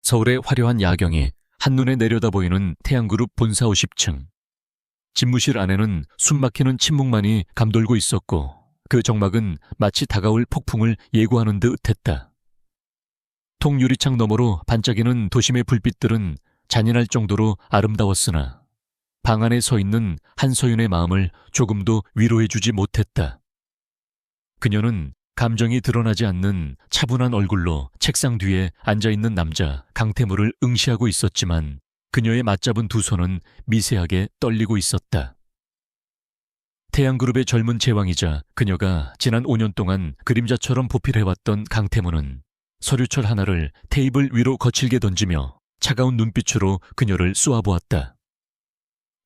서울의 화려한 야경이 한눈에 내려다 보이는 태양그룹 본사 50층. 집무실 안에는 숨막히는 침묵만이 감돌고 있었고 그 정막은 마치 다가올 폭풍을 예고하는 듯 했다. 통유리창 너머로 반짝이는 도심의 불빛들은 잔인할 정도로 아름다웠으나 방 안에 서 있는 한서윤의 마음을 조금도 위로해주지 못했다. 그녀는 감정이 드러나지 않는 차분한 얼굴로 책상 뒤에 앉아있는 남자 강태무를 응시하고 있었지만 그녀의 맞잡은 두 손은 미세하게 떨리고 있었다. 태양그룹의 젊은 제왕이자 그녀가 지난 5년 동안 그림자처럼 보필해왔던 강태무는 서류철 하나를 테이블 위로 거칠게 던지며 차가운 눈빛으로 그녀를 쏘아보았다.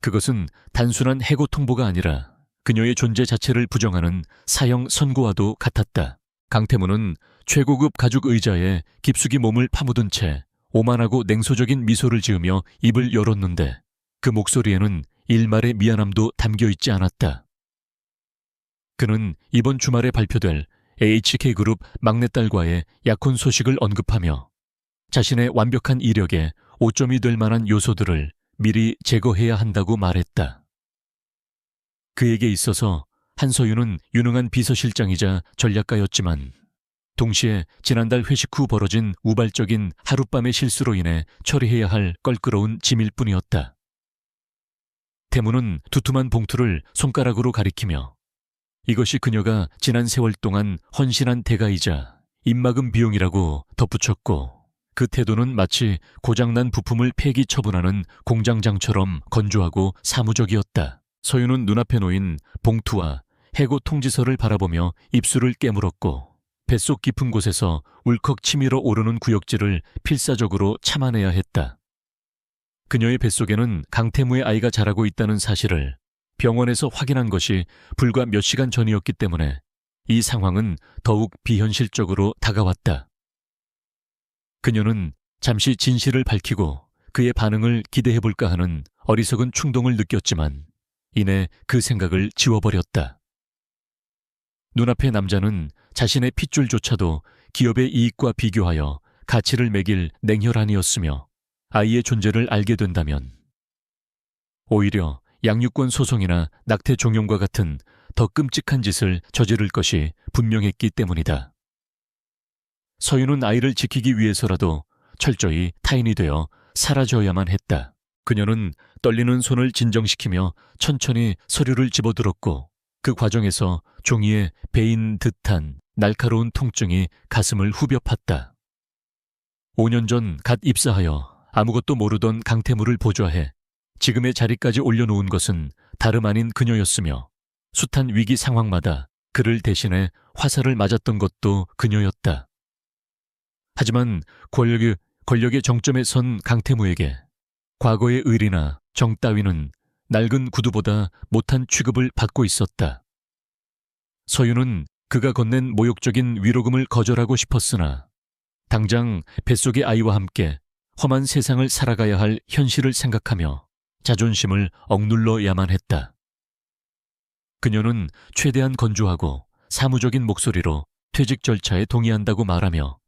그것은 단순한 해고 통보가 아니라 그녀의 존재 자체를 부정하는 사형 선고와도 같았다. 강태무는 최고급 가죽 의자에 깊숙이 몸을 파묻은 채 오만하고 냉소적인 미소를 지으며 입을 열었는데 그 목소리에는 일말의 미안함도 담겨있지 않았다. 그는 이번 주말에 발표될 HK그룹 막내딸과의 약혼 소식을 언급하며 자신의 완벽한 이력에 오점이 될 만한 요소들을 미리 제거해야 한다고 말했다. 그에게 있어서 한서윤은 유능한 비서실장이자 전략가였지만 동시에 지난달 회식 후 벌어진 우발적인 하룻밤의 실수로 인해 처리해야 할 껄끄러운 짐일 뿐이었다. 태무는 두툼한 봉투를 손가락으로 가리키며 이것이 그녀가 지난 세월 동안 헌신한 대가이자 입막음 비용이라고 덧붙였고 그 태도는 마치 고장난 부품을 폐기 처분하는 공장장처럼 건조하고 사무적이었다. 서윤은 눈앞에 놓인 봉투와 해고 통지서를 바라보며 입술을 깨물었고 뱃속 깊은 곳에서 울컥 치밀어 오르는 구역질을 필사적으로 참아내야 했다. 그녀의 뱃속에는 강태무의 아이가 자라고 있다는 사실을 병원에서 확인한 것이 불과 몇 시간 전이었기 때문에 이 상황은 더욱 비현실적으로 다가왔다. 그녀는 잠시 진실을 밝히고 그의 반응을 기대해볼까 하는 어리석은 충동을 느꼈지만 이내 그 생각을 지워버렸다. 눈앞의 남자는 자신의 핏줄조차도 기업의 이익과 비교하여 가치를 매길 냉혈한이었으며 아이의 존재를 알게 된다면 오히려 양육권 소송이나 낙태 종용과 같은 더 끔찍한 짓을 저지를 것이 분명했기 때문이다. 서윤은 아이를 지키기 위해서라도 철저히 타인이 되어 사라져야만 했다. 그녀는 떨리는 손을 진정시키며 천천히 서류를 집어들었고 그 과정에서 종이에 베인 듯한 날카로운 통증이 가슴을 후벼 팠다. 5년 전 갓 입사하여 아무것도 모르던 강태무를 보좌해 지금의 자리까지 올려놓은 것은 다름 아닌 그녀였으며 숱한 위기 상황마다 그를 대신해 화살을 맞았던 것도 그녀였다. 하지만 권력의 정점에 선 강태무에게 과거의 의리나 정 따위는 낡은 구두보다 못한 취급을 받고 있었다. 서윤은 그가 건넨 모욕적인 위로금을 거절하고 싶었으나 당장 뱃속의 아이와 함께 험한 세상을 살아가야 할 현실을 생각하며 자존심을 억눌러야만 했다. 그녀는 최대한 건조하고 사무적인 목소리로 퇴직 절차에 동의한다고 말하며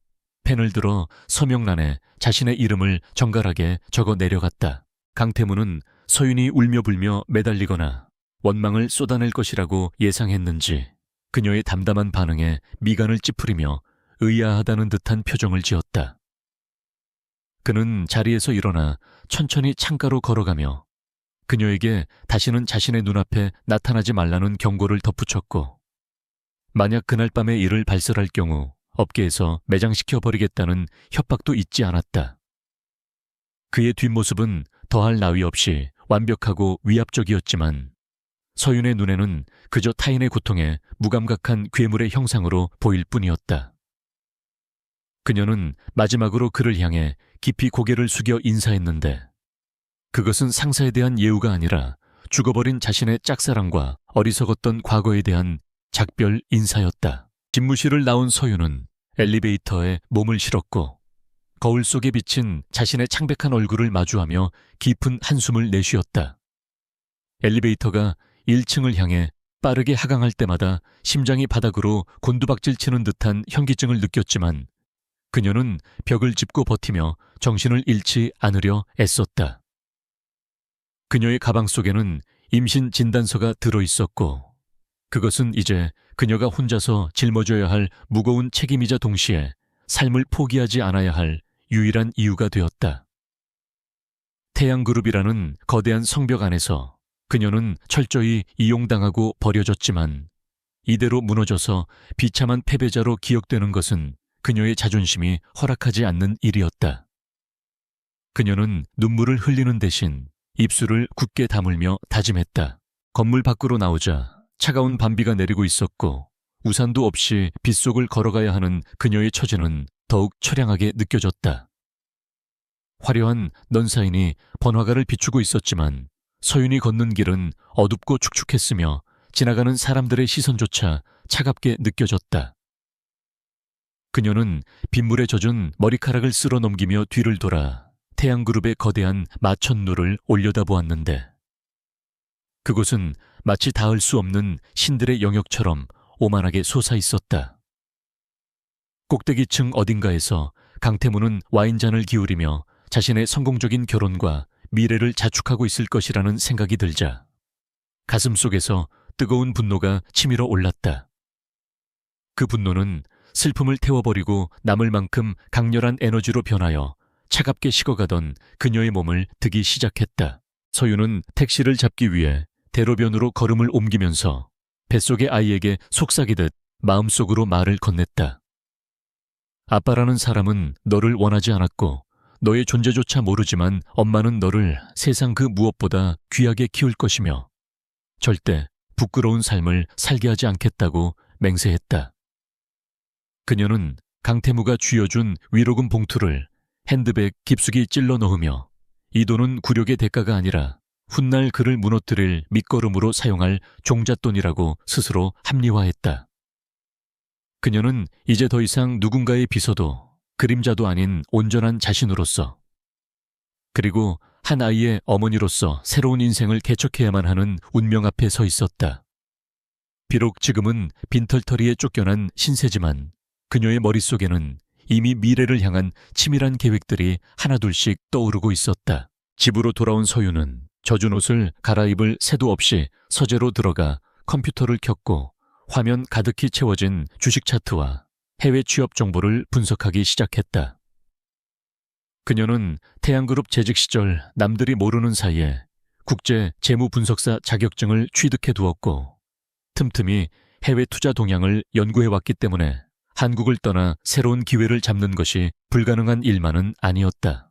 펜을 들어 서명란에 자신의 이름을 정갈하게 적어 내려갔다. 강태무는 서윤이 울며 불며 매달리거나 원망을 쏟아낼 것이라고 예상했는지 그녀의 담담한 반응에 미간을 찌푸리며 의아하다는 듯한 표정을 지었다. 그는 자리에서 일어나 천천히 창가로 걸어가며 그녀에게 다시는 자신의 눈앞에 나타나지 말라는 경고를 덧붙였고 만약 그날 밤에 이를 발설할 경우 업계에서 매장시켜버리겠다는 협박도 잊지 않았다. 그의 뒷모습은 더할 나위 없이 완벽하고 위압적이었지만 서윤의 눈에는 그저 타인의 고통에 무감각한 괴물의 형상으로 보일 뿐이었다. 그녀는 마지막으로 그를 향해 깊이 고개를 숙여 인사했는데 그것은 상사에 대한 예우가 아니라 죽어버린 자신의 짝사랑과 어리석었던 과거에 대한 작별 인사였다. 집무실을 나온 서윤은 엘리베이터에 몸을 실었고 거울 속에 비친 자신의 창백한 얼굴을 마주하며 깊은 한숨을 내쉬었다. 엘리베이터가 1층을 향해 빠르게 하강할 때마다 심장이 바닥으로 곤두박질 치는 듯한 현기증을 느꼈지만 그녀는 벽을 짚고 버티며 정신을 잃지 않으려 애썼다. 그녀의 가방 속에는 임신 진단서가 들어있었고 그것은 이제 그녀가 혼자서 짊어져야 할 무거운 책임이자 동시에 삶을 포기하지 않아야 할 유일한 이유가 되었다. 태양그룹이라는 거대한 성벽 안에서 그녀는 철저히 이용당하고 버려졌지만 이대로 무너져서 비참한 패배자로 기억되는 것은 그녀의 자존심이 허락하지 않는 일이었다. 그녀는 눈물을 흘리는 대신 입술을 굳게 다물며 다짐했다. 건물 밖으로 나오자 차가운 밤비가 내리고 있었고 우산도 없이 빗속을 걸어가야 하는 그녀의 처지는 더욱 처량하게 느껴졌다. 화려한 넌사인이 번화가를 비추고 있었지만 서윤이 걷는 길은 어둡고 축축했으며 지나가는 사람들의 시선조차 차갑게 느껴졌다. 그녀는 빗물에 젖은 머리카락을 쓸어 넘기며 뒤를 돌아 태양그룹의 거대한 마천루를 올려다보았는데 그곳은 마치 닿을 수 없는 신들의 영역처럼 오만하게 솟아있었다. 꼭대기층 어딘가에서 강태무는 와인잔을 기울이며 자신의 성공적인 결혼과 미래를 자축하고 있을 것이라는 생각이 들자 가슴속에서 뜨거운 분노가 치밀어 올랐다. 그 분노는 슬픔을 태워버리고 남을 만큼 강렬한 에너지로 변하여 차갑게 식어가던 그녀의 몸을 드기 시작했다. 서윤은 택시를 잡기 위해 대로변으로 걸음을 옮기면서 뱃속의 아이에게 속삭이듯 마음속으로 말을 건넸다. 아빠라는 사람은 너를 원하지 않았고 너의 존재조차 모르지만 엄마는 너를 세상 그 무엇보다 귀하게 키울 것이며 절대 부끄러운 삶을 살게 하지 않겠다고 맹세했다. 그녀는 강태무가 쥐어준 위로금 봉투를 핸드백 깊숙이 찔러 넣으며 이 돈은 굴욕의 대가가 아니라 훗날 그를 무너뜨릴 밑거름으로 사용할 종잣돈이라고 스스로 합리화했다. 그녀는 이제 더 이상 누군가의 비서도 그림자도 아닌 온전한 자신으로서 그리고 한 아이의 어머니로서 새로운 인생을 개척해야만 하는 운명 앞에 서 있었다. 비록 지금은 빈털터리에 쫓겨난 신세지만 그녀의 머릿속에는 이미 미래를 향한 치밀한 계획들이 하나둘씩 떠오르고 있었다. 집으로 돌아온 서윤은 젖은 옷을 갈아입을 새도 없이 서재로 들어가 컴퓨터를 켰고 화면 가득히 채워진 주식 차트와 해외 취업 정보를 분석하기 시작했다. 그녀는 태양그룹 재직 시절 남들이 모르는 사이에 국제 재무분석사 자격증을 취득해 두었고 틈틈이 해외 투자 동향을 연구해왔기 때문에 한국을 떠나 새로운 기회를 잡는 것이 불가능한 일만은 아니었다.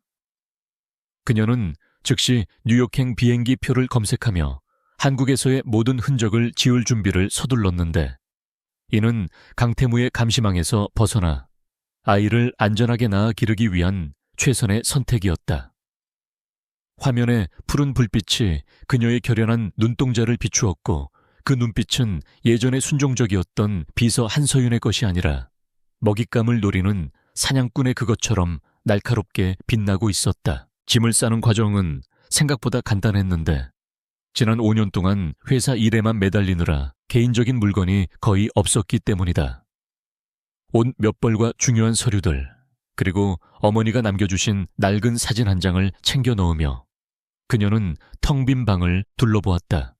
그녀는 즉시 뉴욕행 비행기 표를 검색하며 한국에서의 모든 흔적을 지울 준비를 서둘렀는데 이는 강태무의 감시망에서 벗어나 아이를 안전하게 낳아 기르기 위한 최선의 선택이었다. 화면에 푸른 불빛이 그녀의 결연한 눈동자를 비추었고 그 눈빛은 예전에 순종적이었던 비서 한서윤의 것이 아니라 먹잇감을 노리는 사냥꾼의 그것처럼 날카롭게 빛나고 있었다. 짐을 싸는 과정은 생각보다 간단했는데 지난 5년 동안 회사 일에만 매달리느라 개인적인 물건이 거의 없었기 때문이다. 옷 몇 벌과 중요한 서류들, 그리고 어머니가 남겨주신 낡은 사진 한 장을 챙겨 넣으며 그녀는 텅 빈 방을 둘러보았다.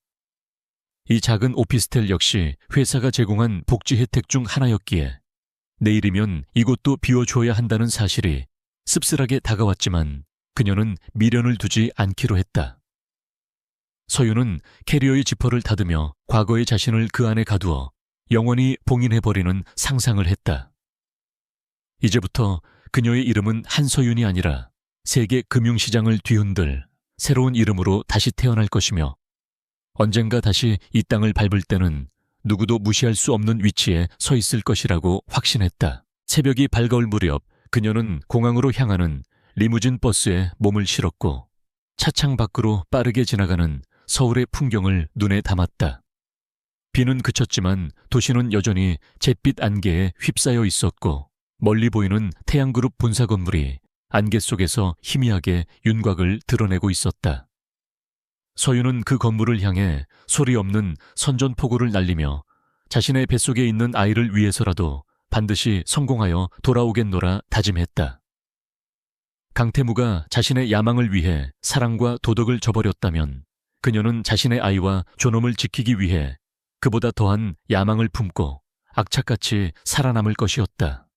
이 작은 오피스텔 역시 회사가 제공한 복지 혜택 중 하나였기에 내일이면 이곳도 비워줘야 한다는 사실이 씁쓸하게 다가왔지만 그녀는 미련을 두지 않기로 했다. 서윤은 캐리어의 지퍼를 닫으며 과거의 자신을 그 안에 가두어 영원히 봉인해버리는 상상을 했다. 이제부터 그녀의 이름은 한서윤이 아니라 세계 금융시장을 뒤흔들 새로운 이름으로 다시 태어날 것이며 언젠가 다시 이 땅을 밟을 때는 누구도 무시할 수 없는 위치에 서 있을 것이라고 확신했다. 새벽이 밝아올 무렵 그녀는 공항으로 향하는 리무진 버스에 몸을 실었고 차창 밖으로 빠르게 지나가는 서울의 풍경을 눈에 담았다. 비는 그쳤지만 도시는 여전히 잿빛 안개에 휩싸여 있었고 멀리 보이는 태양그룹 본사 건물이 안개 속에서 희미하게 윤곽을 드러내고 있었다. 서윤은 그 건물을 향해 소리 없는 선전포고를 날리며 자신의 뱃속에 있는 아이를 위해서라도 반드시 성공하여 돌아오겠노라 다짐했다. 강태무가 자신의 야망을 위해 사랑과 도덕을 저버렸다면 그녀는 자신의 아이와 존엄을 지키기 위해 그보다 더한 야망을 품고 악착같이 살아남을 것이었다.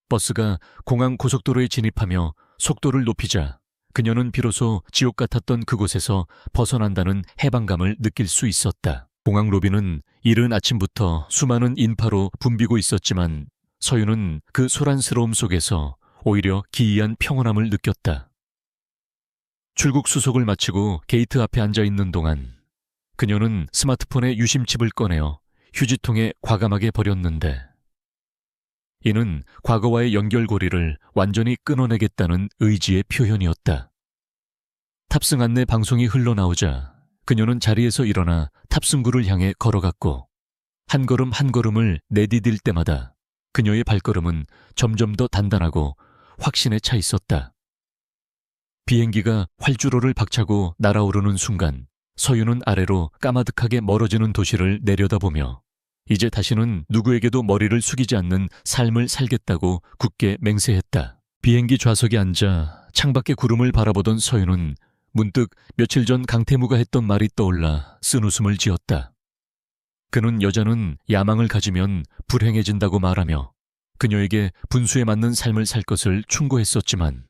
버스가 공항 고속도로에 진입하며 속도를 높이자 그녀는 비로소 지옥 같았던 그곳에서 벗어난다는 해방감을 느낄 수 있었다. 공항 로비는 이른 아침부터 수많은 인파로 붐비고 있었지만 서윤은 그 소란스러움 속에서 오히려 기이한 평온함을 느꼈다. 출국 수속을 마치고 게이트 앞에 앉아 있는 동안 그녀는 스마트폰의 유심칩을 꺼내어 휴지통에 과감하게 버렸는데 이는 과거와의 연결고리를 완전히 끊어내겠다는 의지의 표현이었다. 탑승 안내 방송이 흘러나오자 그녀는 자리에서 일어나 탑승구를 향해 걸어갔고 한 걸음 한 걸음을 내디딜 때마다 그녀의 발걸음은 점점 더 단단하고 확신에 차 있었다. 비행기가 활주로를 박차고 날아오르는 순간 서윤은 아래로 까마득하게 멀어지는 도시를 내려다보며 이제 다시는 누구에게도 머리를 숙이지 않는 삶을 살겠다고 굳게 맹세했다. 비행기 좌석에 앉아 창밖의 구름을 바라보던 서윤은 문득 며칠 전 강태무가 했던 말이 떠올라 쓴웃음을 지었다. 그는 여자는 야망을 가지면 불행해진다고 말하며 그녀에게 분수에 맞는 삶을 살 것을 충고했었지만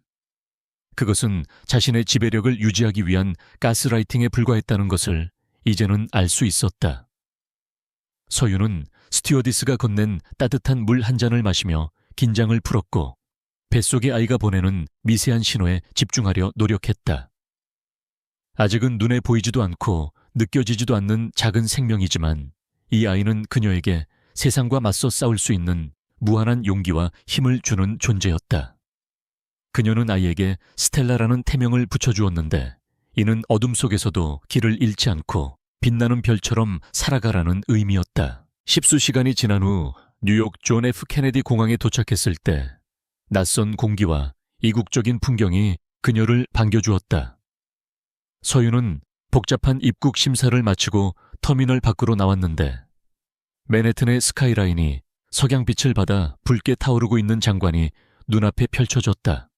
그것은 자신의 지배력을 유지하기 위한 가스라이팅에 불과했다는 것을 이제는 알 수 있었다. 서윤은 스튜어디스가 건넨 따뜻한 물 한 잔을 마시며 긴장을 풀었고 뱃속의 아이가 보내는 미세한 신호에 집중하려 노력했다. 아직은 눈에 보이지도 않고 느껴지지도 않는 작은 생명이지만 이 아이는 그녀에게 세상과 맞서 싸울 수 있는 무한한 용기와 힘을 주는 존재였다. 그녀는 아이에게 스텔라라는 태명을 붙여주었는데 이는 어둠 속에서도 길을 잃지 않고 빛나는 별처럼 살아가라는 의미였다. 10수시간이 지난 후 뉴욕 존 F 케네디 공항에 도착했을 때 낯선 공기와 이국적인 풍경이 그녀를 반겨주었다. 서윤은 복잡한 입국 심사를 마치고 터미널 밖으로 나왔는데 맨해튼의 스카이라인이 석양빛을 받아 붉게 타오르고 있는 장관이 눈앞에 펼쳐졌다.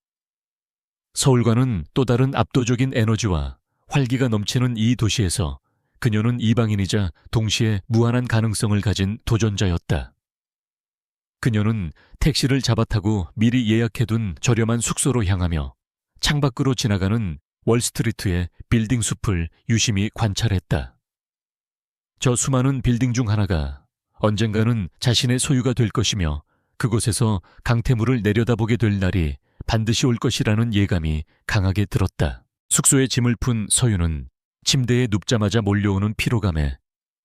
서울과는 또 다른 압도적인 에너지와 활기가 넘치는 이 도시에서 그녀는 이방인이자 동시에 무한한 가능성을 가진 도전자였다. 그녀는 택시를 잡아타고 미리 예약해둔 저렴한 숙소로 향하며 창밖으로 지나가는 월스트리트의 빌딩 숲을 유심히 관찰했다. 저 수많은 빌딩 중 하나가 언젠가는 자신의 소유가 될 것이며 그곳에서 강태무를 내려다보게 될 날이 반드시 올 것이라는 예감이 강하게 들었다. 숙소에 짐을 푼 서윤은 침대에 눕자마자 몰려오는 피로감에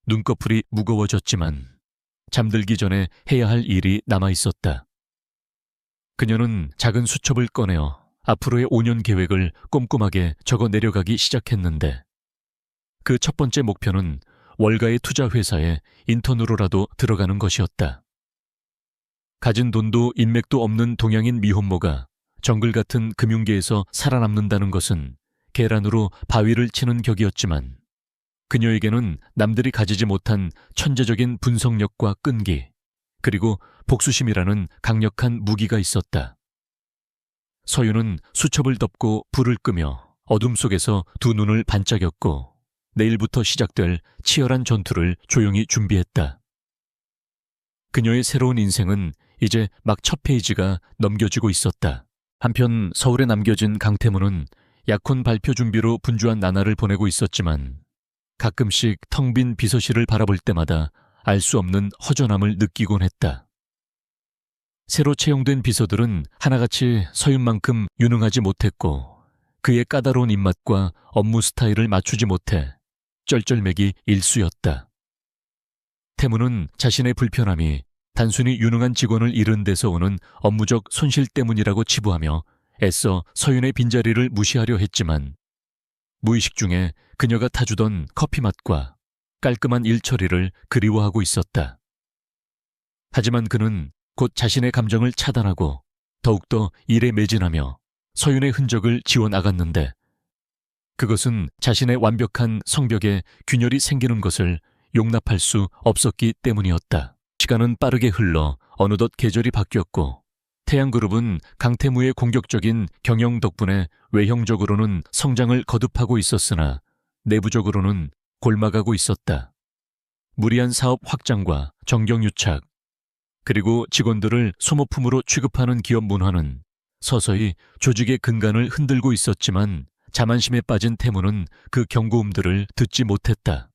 눈꺼풀이 무거워졌지만 잠들기 전에 해야 할 일이 남아있었다. 그녀는 작은 수첩을 꺼내어 앞으로의 5년 계획을 꼼꼼하게 적어 내려가기 시작했는데 그 첫 번째 목표는 월가의 투자 회사에 인턴으로라도 들어가는 것이었다. 가진 돈도 인맥도 없는 동양인 미혼모가 정글 같은 금융계에서 살아남는다는 것은 계란으로 바위를 치는 격이었지만 그녀에게는 남들이 가지지 못한 천재적인 분석력과 끈기 그리고 복수심이라는 강력한 무기가 있었다. 서윤은 수첩을 덮고 불을 끄며 어둠 속에서 두 눈을 반짝였고 내일부터 시작될 치열한 전투를 조용히 준비했다. 그녀의 새로운 인생은 이제 막 첫 페이지가 넘겨지고 있었다. 한편 서울에 남겨진 강태무는 약혼 발표 준비로 분주한 나날을 보내고 있었지만 가끔씩 텅 빈 비서실을 바라볼 때마다 알 수 없는 허전함을 느끼곤 했다. 새로 채용된 비서들은 하나같이 서윤만큼 유능하지 못했고 그의 까다로운 입맛과 업무 스타일을 맞추지 못해 쩔쩔매기 일쑤였다. 태무는 자신의 불편함이 단순히 유능한 직원을 잃은 데서 오는 업무적 손실 때문이라고 치부하며 애써 서윤의 빈자리를 무시하려 했지만 무의식 중에 그녀가 타주던 커피 맛과 깔끔한 일 처리를 그리워하고 있었다. 하지만 그는 곧 자신의 감정을 차단하고 더욱더 일에 매진하며 서윤의 흔적을 지워나갔는데 그것은 자신의 완벽한 성벽에 균열이 생기는 것을 용납할 수 없었기 때문이었다. 시간은 빠르게 흘러 어느덧 계절이 바뀌었고 태양그룹은 강태무의 공격적인 경영 덕분에 외형적으로는 성장을 거듭하고 있었으나 내부적으로는 골마가고 있었다. 무리한 사업 확장과 정경유착, 그리고 직원들을 소모품으로 취급하는 기업 문화는 서서히 조직의 근간을 흔들고 있었지만 자만심에 빠진 태무는 그 경고음들을 듣지 못했다.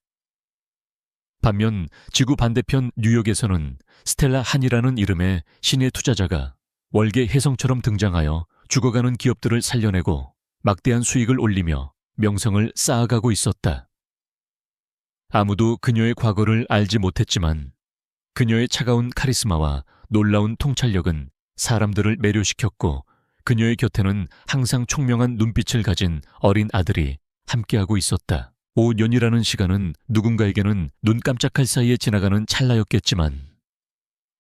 반면 지구 반대편 뉴욕에서는 스텔라 한이라는 이름의 신의 투자자가 월계 혜성처럼 등장하여 죽어가는 기업들을 살려내고 막대한 수익을 올리며 명성을 쌓아가고 있었다. 아무도 그녀의 과거를 알지 못했지만 그녀의 차가운 카리스마와 놀라운 통찰력은 사람들을 매료시켰고 그녀의 곁에는 항상 총명한 눈빛을 가진 어린 아들이 함께하고 있었다. 5년이라는 시간은 누군가에게는 눈 깜짝할 사이에 지나가는 찰나였겠지만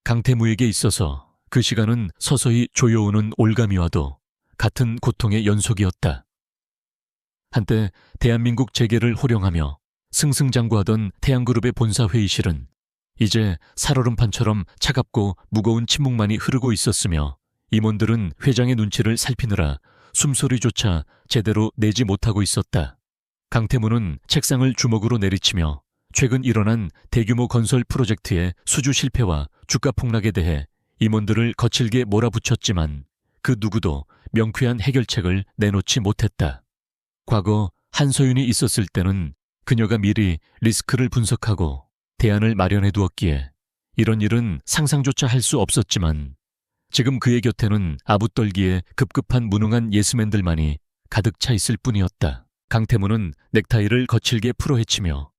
강태무에게 있어서 그 시간은 서서히 조여오는 올가미와도 같은 고통의 연속이었다. 한때 대한민국 재계를 호령하며 승승장구하던 태양그룹의 본사 회의실은 이제 살얼음판처럼 차갑고 무거운 침묵만이 흐르고 있었으며 임원들은 회장의 눈치를 살피느라 숨소리조차 제대로 내지 못하고 있었다. 강태무는 책상을 주먹으로 내리치며 최근 일어난 대규모 건설 프로젝트의 수주 실패와 주가 폭락에 대해 임원들을 거칠게 몰아붙였지만 그 누구도 명쾌한 해결책을 내놓지 못했다. 과거 한서윤이 있었을 때는 그녀가 미리 리스크를 분석하고 대안을 마련해 두었기에 이런 일은 상상조차 할 수 없었지만 지금 그의 곁에는 아부떨기에 급급한 무능한 예스맨들만이 가득 차 있을 뿐이었다. 강태무는 넥타이를 거칠게 풀어헤치며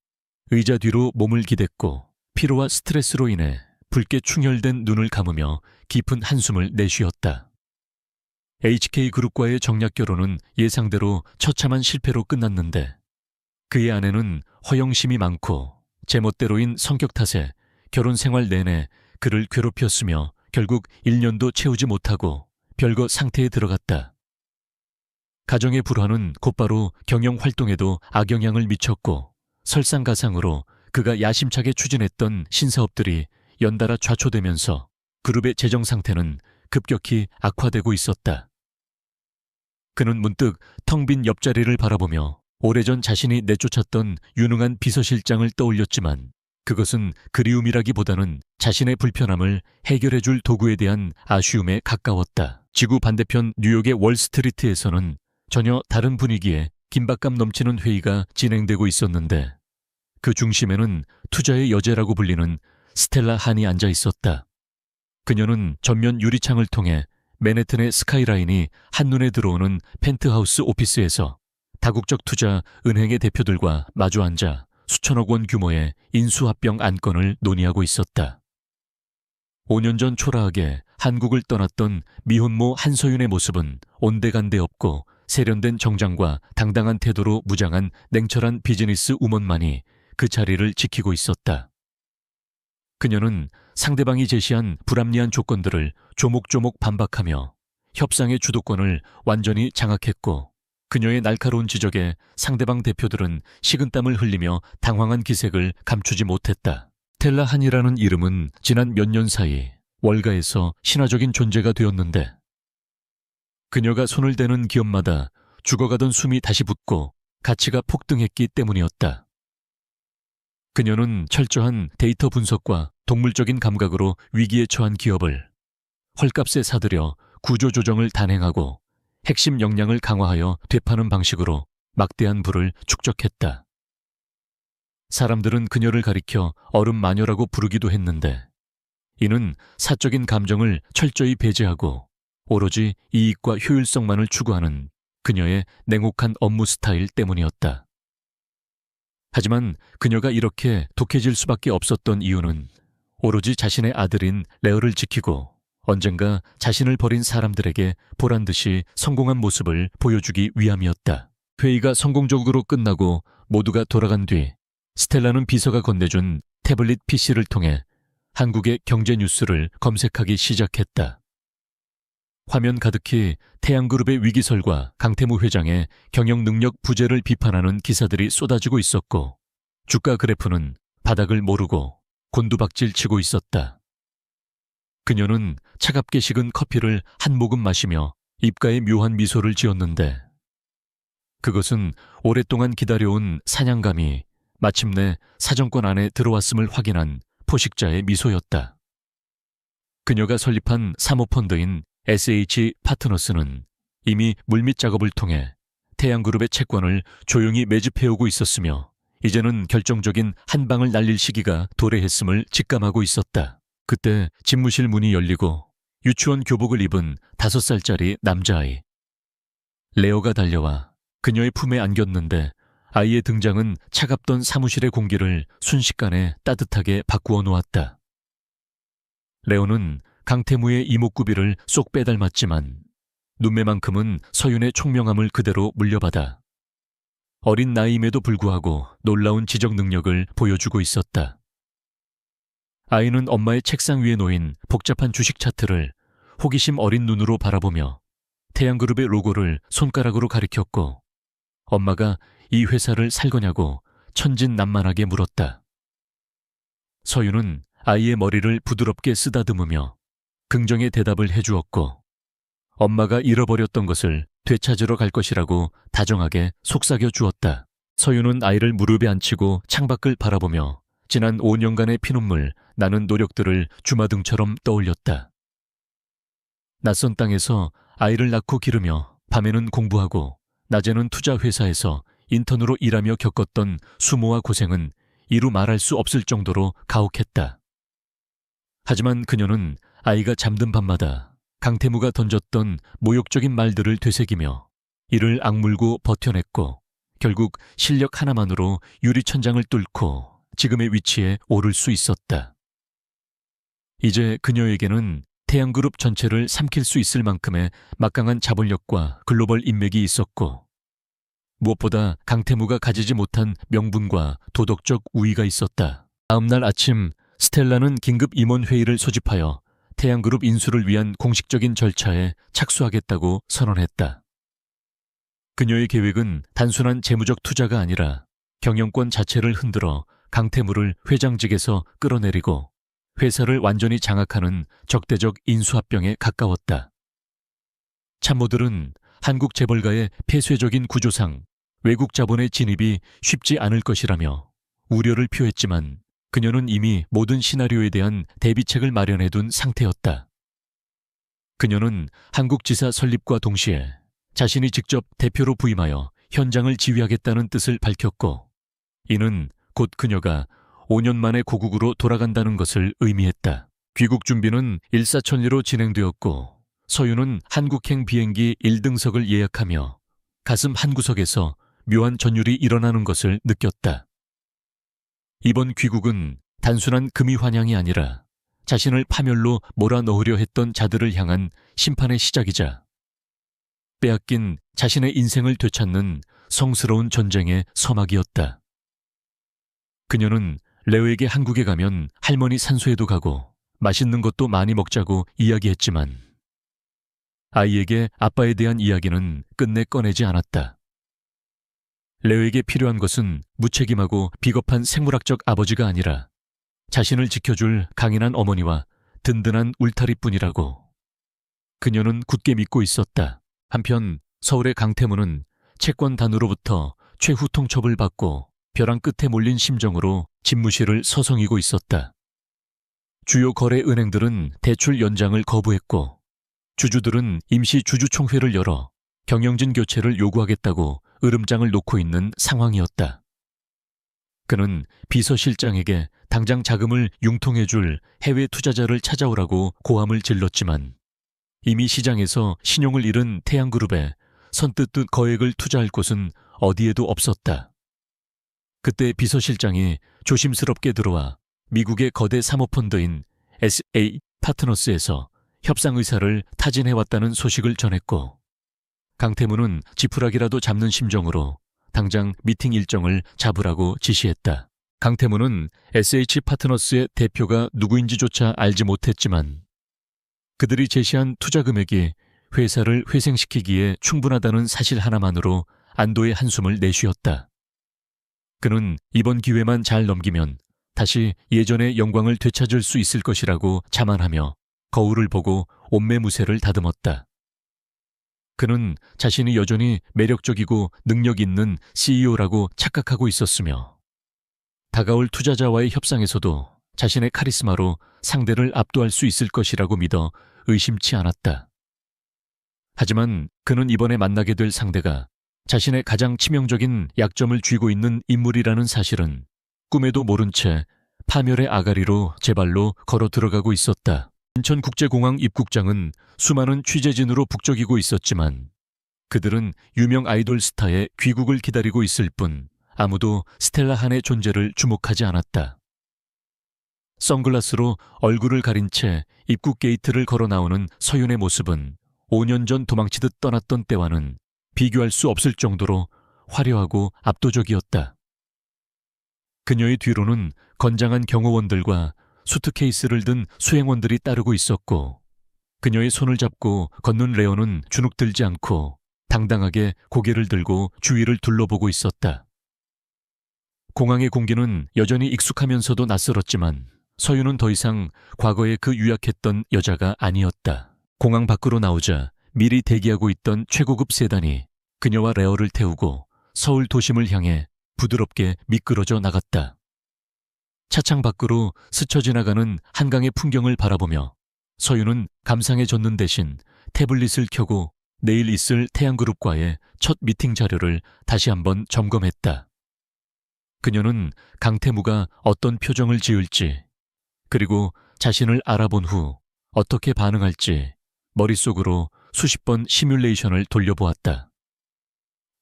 의자 뒤로 몸을 기댔고 피로와 스트레스로 인해 붉게 충혈된 눈을 감으며 깊은 한숨을 내쉬었다. HK그룹과의 정략 결혼은 예상대로 처참한 실패로 끝났는데 그의 아내는 허영심이 많고 제멋대로인 성격 탓에 결혼 생활 내내 그를 괴롭혔으며 결국 1년도 채우지 못하고 별거 상태에 들어갔다. 가정의 불화는 곧바로 경영 활동에도 악영향을 미쳤고 설상가상으로 그가 야심차게 추진했던 신사업들이 연달아 좌초되면서 그룹의 재정 상태는 급격히 악화되고 있었다. 그는 문득 텅 빈 옆자리를 바라보며 오래전 자신이 내쫓았던 유능한 비서실장을 떠올렸지만 그것은 그리움이라기보다는 자신의 불편함을 해결해줄 도구에 대한 아쉬움에 가까웠다. 지구 반대편 뉴욕의 월스트리트에서는 전혀 다른 분위기의 긴박감 넘치는 회의가 진행되고 있었는데 그 중심에는 투자의 여제라고 불리는 스텔라 한이 앉아 있었다. 그녀는 전면 유리창을 통해 맨해튼의 스카이라인이 한눈에 들어오는 펜트하우스 오피스에서 다국적 투자 은행의 대표들과 마주 앉아 수천억 원 규모의 인수합병 안건을 논의하고 있었다. 5년 전 초라하게 한국을 떠났던 미혼모 한서윤의 모습은 온데간데 없고 세련된 정장과 당당한 태도로 무장한 냉철한 비즈니스 우먼만이 그 자리를 지키고 있었다. 그녀는 상대방이 제시한 불합리한 조건들을 조목조목 반박하며 협상의 주도권을 완전히 장악했고 그녀의 날카로운 지적에 상대방 대표들은 식은땀을 흘리며 당황한 기색을 감추지 못했다. 스텔라 한이라는 이름은 지난 몇 년 사이 월가에서 신화적인 존재가 되었는데 그녀가 손을 대는 기업마다 죽어가던 숨이 다시 붙고 가치가 폭등했기 때문이었다. 그녀는 철저한 데이터 분석과 동물적인 감각으로 위기에 처한 기업을 헐값에 사들여 구조조정을 단행하고 핵심 역량을 강화하여 되파는 방식으로 막대한 부를 축적했다. 사람들은 그녀를 가리켜 얼음 마녀라고 부르기도 했는데 이는 사적인 감정을 철저히 배제하고 오로지 이익과 효율성만을 추구하는 그녀의 냉혹한 업무 스타일 때문이었다. 하지만 그녀가 이렇게 독해질 수밖에 없었던 이유는 오로지 자신의 아들인 레어를 지키고 언젠가 자신을 버린 사람들에게 보란듯이 성공한 모습을 보여주기 위함이었다. 회의가 성공적으로 끝나고 모두가 돌아간 뒤 스텔라는 비서가 건네준 태블릿 PC를 통해 한국의 경제 뉴스를 검색하기 시작했다. 화면 가득히 태양그룹의 위기설과 강태무 회장의 경영 능력 부재를 비판하는 기사들이 쏟아지고 있었고 주가 그래프는 바닥을 모르고 곤두박질 치고 있었다. 그녀는 차갑게 식은 커피를 한 모금 마시며 입가에 묘한 미소를 지었는데 그것은 오랫동안 기다려온 사냥감이 마침내 사정권 안에 들어왔음을 확인한 포식자의 미소였다. 그녀가 설립한 사모펀드인 SH 파트너스는 이미 물밑 작업을 통해 태양그룹의 채권을 조용히 매집해오고 있었으며 이제는 결정적인 한 방을 날릴 시기가 도래했음을 직감하고 있었다. 그때 집무실 문이 열리고 유치원 교복을 입은 5살짜리 남자아이 레오가 달려와 그녀의 품에 안겼는데 아이의 등장은 차갑던 사무실의 공기를 순식간에 따뜻하게 바꾸어 놓았다. 레오는 강태무의 이목구비를 쏙 빼닮았지만 눈매만큼은 서윤의 총명함을 그대로 물려받아 어린 나이임에도 불구하고 놀라운 지적 능력을 보여주고 있었다. 아이는 엄마의 책상 위에 놓인 복잡한 주식 차트를 호기심 어린 눈으로 바라보며 태양그룹의 로고를 손가락으로 가리켰고 엄마가 이 회사를 살 거냐고 천진난만하게 물었다. 서윤은 아이의 머리를 부드럽게 쓰다듬으며 긍정의 대답을 해주었고 엄마가 잃어버렸던 것을 되찾으러 갈 것이라고 다정하게 속삭여 주었다. 서윤은 아이를 무릎에 앉히고 창밖을 바라보며 지난 5년간의 피눈물 나는 노력들을 주마등처럼 떠올렸다. 낯선 땅에서 아이를 낳고 기르며 밤에는 공부하고 낮에는 투자 회사에서 인턴으로 일하며 겪었던 수모와 고생은 이루 말할 수 없을 정도로 가혹했다. 하지만 그녀는 아이가 잠든 밤마다 강태무가 던졌던 모욕적인 말들을 되새기며 이를 악물고 버텨냈고 결국 실력 하나만으로 유리천장을 뚫고 지금의 위치에 오를 수 있었다. 이제 그녀에게는 태양그룹 전체를 삼킬 수 있을 만큼의 막강한 자본력과 글로벌 인맥이 있었고 무엇보다 강태무가 가지지 못한 명분과 도덕적 우위가 있었다. 다음 날 아침 스텔라는 긴급 임원회의를 소집하여 태양그룹 인수를 위한 공식적인 절차에 착수하겠다고 선언했다. 그녀의 계획은 단순한 재무적 투자가 아니라 경영권 자체를 흔들어 강태무를 회장직에서 끌어내리고 회사를 완전히 장악하는 적대적 인수합병에 가까웠다. 참모들은 한국 재벌가의 폐쇄적인 구조상 외국 자본의 진입이 쉽지 않을 것이라며 우려를 표했지만 그녀는 이미 모든 시나리오에 대한 대비책을 마련해둔 상태였다. 그녀는 한국지사 설립과 동시에 자신이 직접 대표로 부임하여 현장을 지휘하겠다는 뜻을 밝혔고 이는 곧 그녀가 5년 만에 고국으로 돌아간다는 것을 의미했다. 귀국 준비는 일사천리로 진행되었고 서윤은 한국행 비행기 1등석을 예약하며 가슴 한구석에서 묘한 전율이 일어나는 것을 느꼈다. 이번 귀국은 단순한 금이 환영이 아니라 자신을 파멸로 몰아넣으려 했던 자들을 향한 심판의 시작이자 빼앗긴 자신의 인생을 되찾는 성스러운 전쟁의 서막이었다. 그녀는 레오에게 한국에 가면 할머니 산소에도 가고 맛있는 것도 많이 먹자고 이야기했지만 아이에게 아빠에 대한 이야기는 끝내 꺼내지 않았다. 레오에게 필요한 것은 무책임하고 비겁한 생물학적 아버지가 아니라 자신을 지켜줄 강인한 어머니와 든든한 울타리뿐이라고 그녀는 굳게 믿고 있었다. 한편 서울의 강태무는 채권단으로부터 최후 통첩을 받고 벼랑 끝에 몰린 심정으로 집무실을 서성이고 있었다. 주요 거래 은행들은 대출 연장을 거부했고 주주들은 임시 주주총회를 열어 경영진 교체를 요구하겠다고 으름장을 놓고 있는 상황이었다. 그는 비서실장에게 당장 자금을 융통해줄 해외 투자자를 찾아오라고 고함을 질렀지만 이미 시장에서 신용을 잃은 태양그룹에 선뜻 거액을 투자할 곳은 어디에도 없었다. 그때 비서실장이 조심스럽게 들어와 미국의 거대 사모펀드인 SH 파트너스에서 협상 의사를 타진해왔다는 소식을 전했고 강태무는 지푸라기라도 잡는 심정으로 당장 미팅 일정을 잡으라고 지시했다. 강태무는 SH 파트너스의 대표가 누구인지조차 알지 못했지만 그들이 제시한 투자 금액이 회사를 회생시키기에 충분하다는 사실 하나만으로 안도의 한숨을 내쉬었다. 그는 이번 기회만 잘 넘기면 다시 예전의 영광을 되찾을 수 있을 것이라고 자만하며 거울을 보고 옷매무새를 다듬었다. 그는 자신이 여전히 매력적이고 능력 있는 CEO라고 착각하고 있었으며 다가올 투자자와의 협상에서도 자신의 카리스마로 상대를 압도할 수 있을 것이라고 믿어 의심치 않았다. 하지만 그는 이번에 만나게 될 상대가 자신의 가장 치명적인 약점을 쥐고 있는 인물이라는 사실은 꿈에도 모른 채 파멸의 아가리로 제 발로 걸어 들어가고 있었다. 인천국제공항 입국장은 수많은 취재진으로 북적이고 있었지만 그들은 유명 아이돌 스타의 귀국을 기다리고 있을 뿐 아무도 스텔라 한의 존재를 주목하지 않았다. 선글라스로 얼굴을 가린 채 입국 게이트를 걸어 나오는 서윤의 모습은 5년 전 도망치듯 떠났던 때와는 비교할 수 없을 정도로 화려하고 압도적이었다. 그녀의 뒤로는 건장한 경호원들과 수트케이스를 든 수행원들이 따르고 있었고 그녀의 손을 잡고 걷는 레오는 주눅들지 않고 당당하게 고개를 들고 주위를 둘러보고 있었다. 공항의 공기는 여전히 익숙하면서도 낯설었지만 서윤은 더 이상 과거에 그 유약했던 여자가 아니었다. 공항 밖으로 나오자 미리 대기하고 있던 최고급 세단이 그녀와 레오를 태우고 서울 도심을 향해 부드럽게 미끄러져 나갔다. 차창 밖으로 스쳐 지나가는 한강의 풍경을 바라보며 서윤은 감상해줬는 대신 태블릿을 켜고 내일 있을 태양그룹과의 첫 미팅 자료를 다시 한번 점검했다. 그녀는 강태무가 어떤 표정을 지을지, 그리고 자신을 알아본 후 어떻게 반응할지 머릿속으로 수십 번 시뮬레이션을 돌려보았다.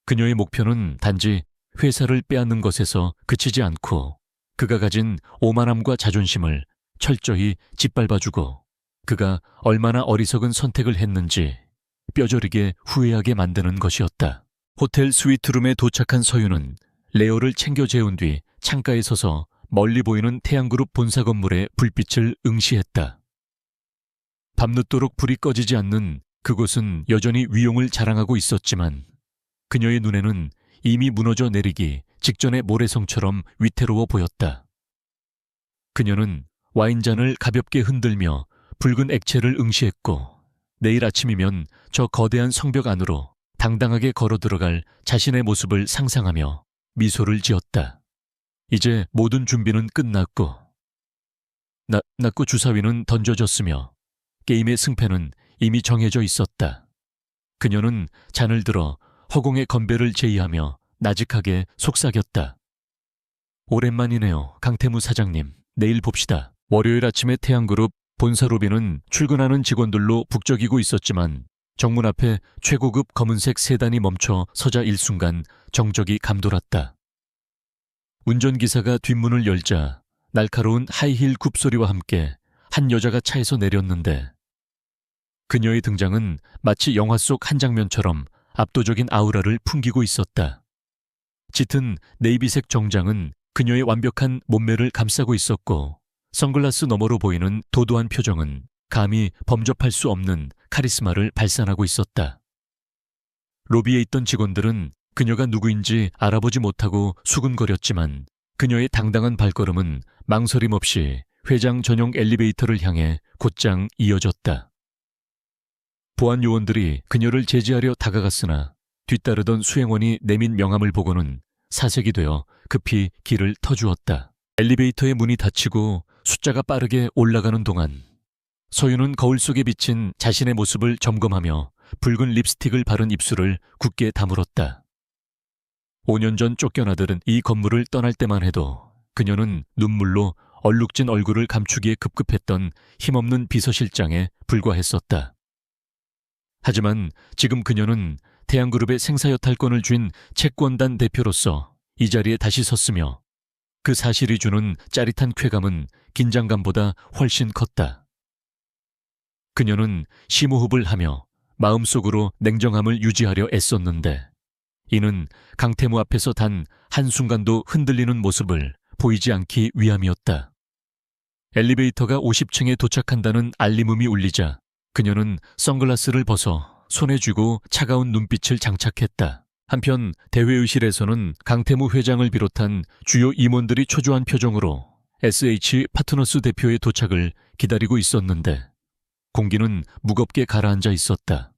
그녀의 목표는 단지 회사를 빼앗는 것에서 그치지 않고 그가 가진 오만함과 자존심을 철저히 짓밟아주고 그가 얼마나 어리석은 선택을 했는지 뼈저리게 후회하게 만드는 것이었다. 호텔 스위트룸에 도착한 서윤은 레오를 챙겨 재운 뒤 창가에 서서 멀리 보이는 태양그룹 본사 건물의 불빛을 응시했다. 밤늦도록 불이 꺼지지 않는 그곳은 여전히 위용을 자랑하고 있었지만 그녀의 눈에는 이미 무너져 내리기 직전의 모래성처럼 위태로워 보였다. 그녀는 와인잔을 가볍게 흔들며 붉은 액체를 응시했고 내일 아침이면 저 거대한 성벽 안으로 당당하게 걸어 들어갈 자신의 모습을 상상하며 미소를 지었다. 이제 모든 준비는 끝났고 낙고 주사위는 던져졌으며 게임의 승패는 이미 정해져 있었다. 그녀는 잔을 들어 허공의 건배를 제의하며 나직하게 속삭였다. 오랜만이네요, 강태무 사장님. 내일 봅시다. 월요일 아침에 태양그룹 본사 로비는 출근하는 직원들로 북적이고 있었지만 정문 앞에 최고급 검은색 세단이 멈춰 서자 일순간 정적이 감돌았다. 운전기사가 뒷문을 열자 날카로운 하이힐 굽소리와 함께 한 여자가 차에서 내렸는데 그녀의 등장은 마치 영화 속 한 장면처럼 압도적인 아우라를 풍기고 있었다. 짙은 네이비색 정장은 그녀의 완벽한 몸매를 감싸고 있었고 선글라스 너머로 보이는 도도한 표정은 감히 범접할 수 없는 카리스마를 발산하고 있었다. 로비에 있던 직원들은 그녀가 누구인지 알아보지 못하고 수군거렸지만 그녀의 당당한 발걸음은 망설임 없이 회장 전용 엘리베이터를 향해 곧장 이어졌다. 보안 요원들이 그녀를 제지하려 다가갔으나 뒤따르던 수행원이 내민 명함을 보고는 사색이 되어 급히 길을 터주었다. 엘리베이터의 문이 닫히고 숫자가 빠르게 올라가는 동안 서윤은 거울 속에 비친 자신의 모습을 점검하며 붉은 립스틱을 바른 입술을 굳게 다물었다. 5년 전 쫓겨나들은 이 건물을 떠날 때만 해도 그녀는 눈물로 얼룩진 얼굴을 감추기에 급급했던 힘없는 비서실장에 불과했었다. 하지만 지금 그녀는 태양그룹의 생사여탈권을 쥔 채권단 대표로서 이 자리에 다시 섰으며 그 사실이 주는 짜릿한 쾌감은 긴장감보다 훨씬 컸다. 그녀는 심호흡을 하며 마음속으로 냉정함을 유지하려 애썼는데 이는 강태무 앞에서 단 한순간도 흔들리는 모습을 보이지 않기 위함이었다. 엘리베이터가 50층에 도착한다는 알림음이 울리자 그녀는 선글라스를 벗어 손에 쥐고 차가운 눈빛을 장착했다. 한편 대회의실에서는 강태무 회장을 비롯한 주요 임원들이 초조한 표정으로 SH 파트너스 대표의 도착을 기다리고 있었는데 공기는 무겁게 가라앉아 있었다.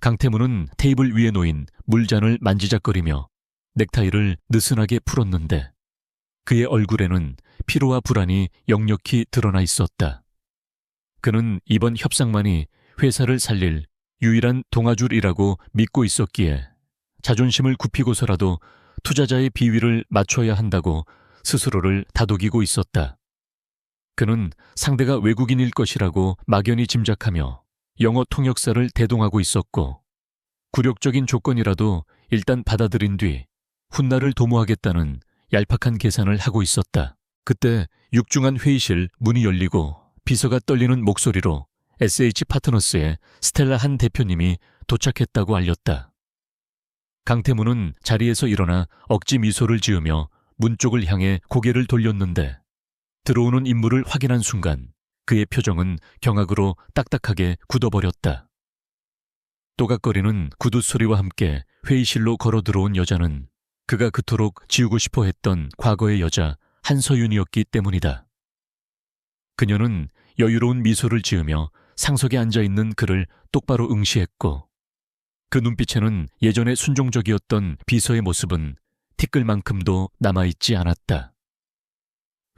강태무는 테이블 위에 놓인 물잔을 만지작거리며 넥타이를 느슨하게 풀었는데 그의 얼굴에는 피로와 불안이 역력히 드러나 있었다. 그는 이번 협상만이 회사를 살릴 유일한 동아줄이라고 믿고 있었기에 자존심을 굽히고서라도 투자자의 비위를 맞춰야 한다고 스스로를 다독이고 있었다. 그는 상대가 외국인일 것이라고 막연히 짐작하며 영어 통역사를 대동하고 있었고 굴욕적인 조건이라도 일단 받아들인 뒤 훗날을 도모하겠다는 얄팍한 계산을 하고 있었다. 그때 육중한 회의실 문이 열리고 비서가 떨리는 목소리로 SH 파트너스의 스텔라 한 대표님이 도착했다고 알렸다. 강태무는 자리에서 일어나 억지 미소를 지으며 문 쪽을 향해 고개를 돌렸는데 들어오는 인물을 확인한 순간 그의 표정은 경악으로 딱딱하게 굳어버렸다. 또각거리는 구두 소리와 함께 회의실로 걸어 들어온 여자는 그가 그토록 지우고 싶어 했던 과거의 여자 한서윤이었기 때문이다. 그녀는 여유로운 미소를 지으며 상석에 앉아있는 그를 똑바로 응시했고 그 눈빛에는 예전에 순종적이었던 비서의 모습은 티끌만큼도 남아있지 않았다.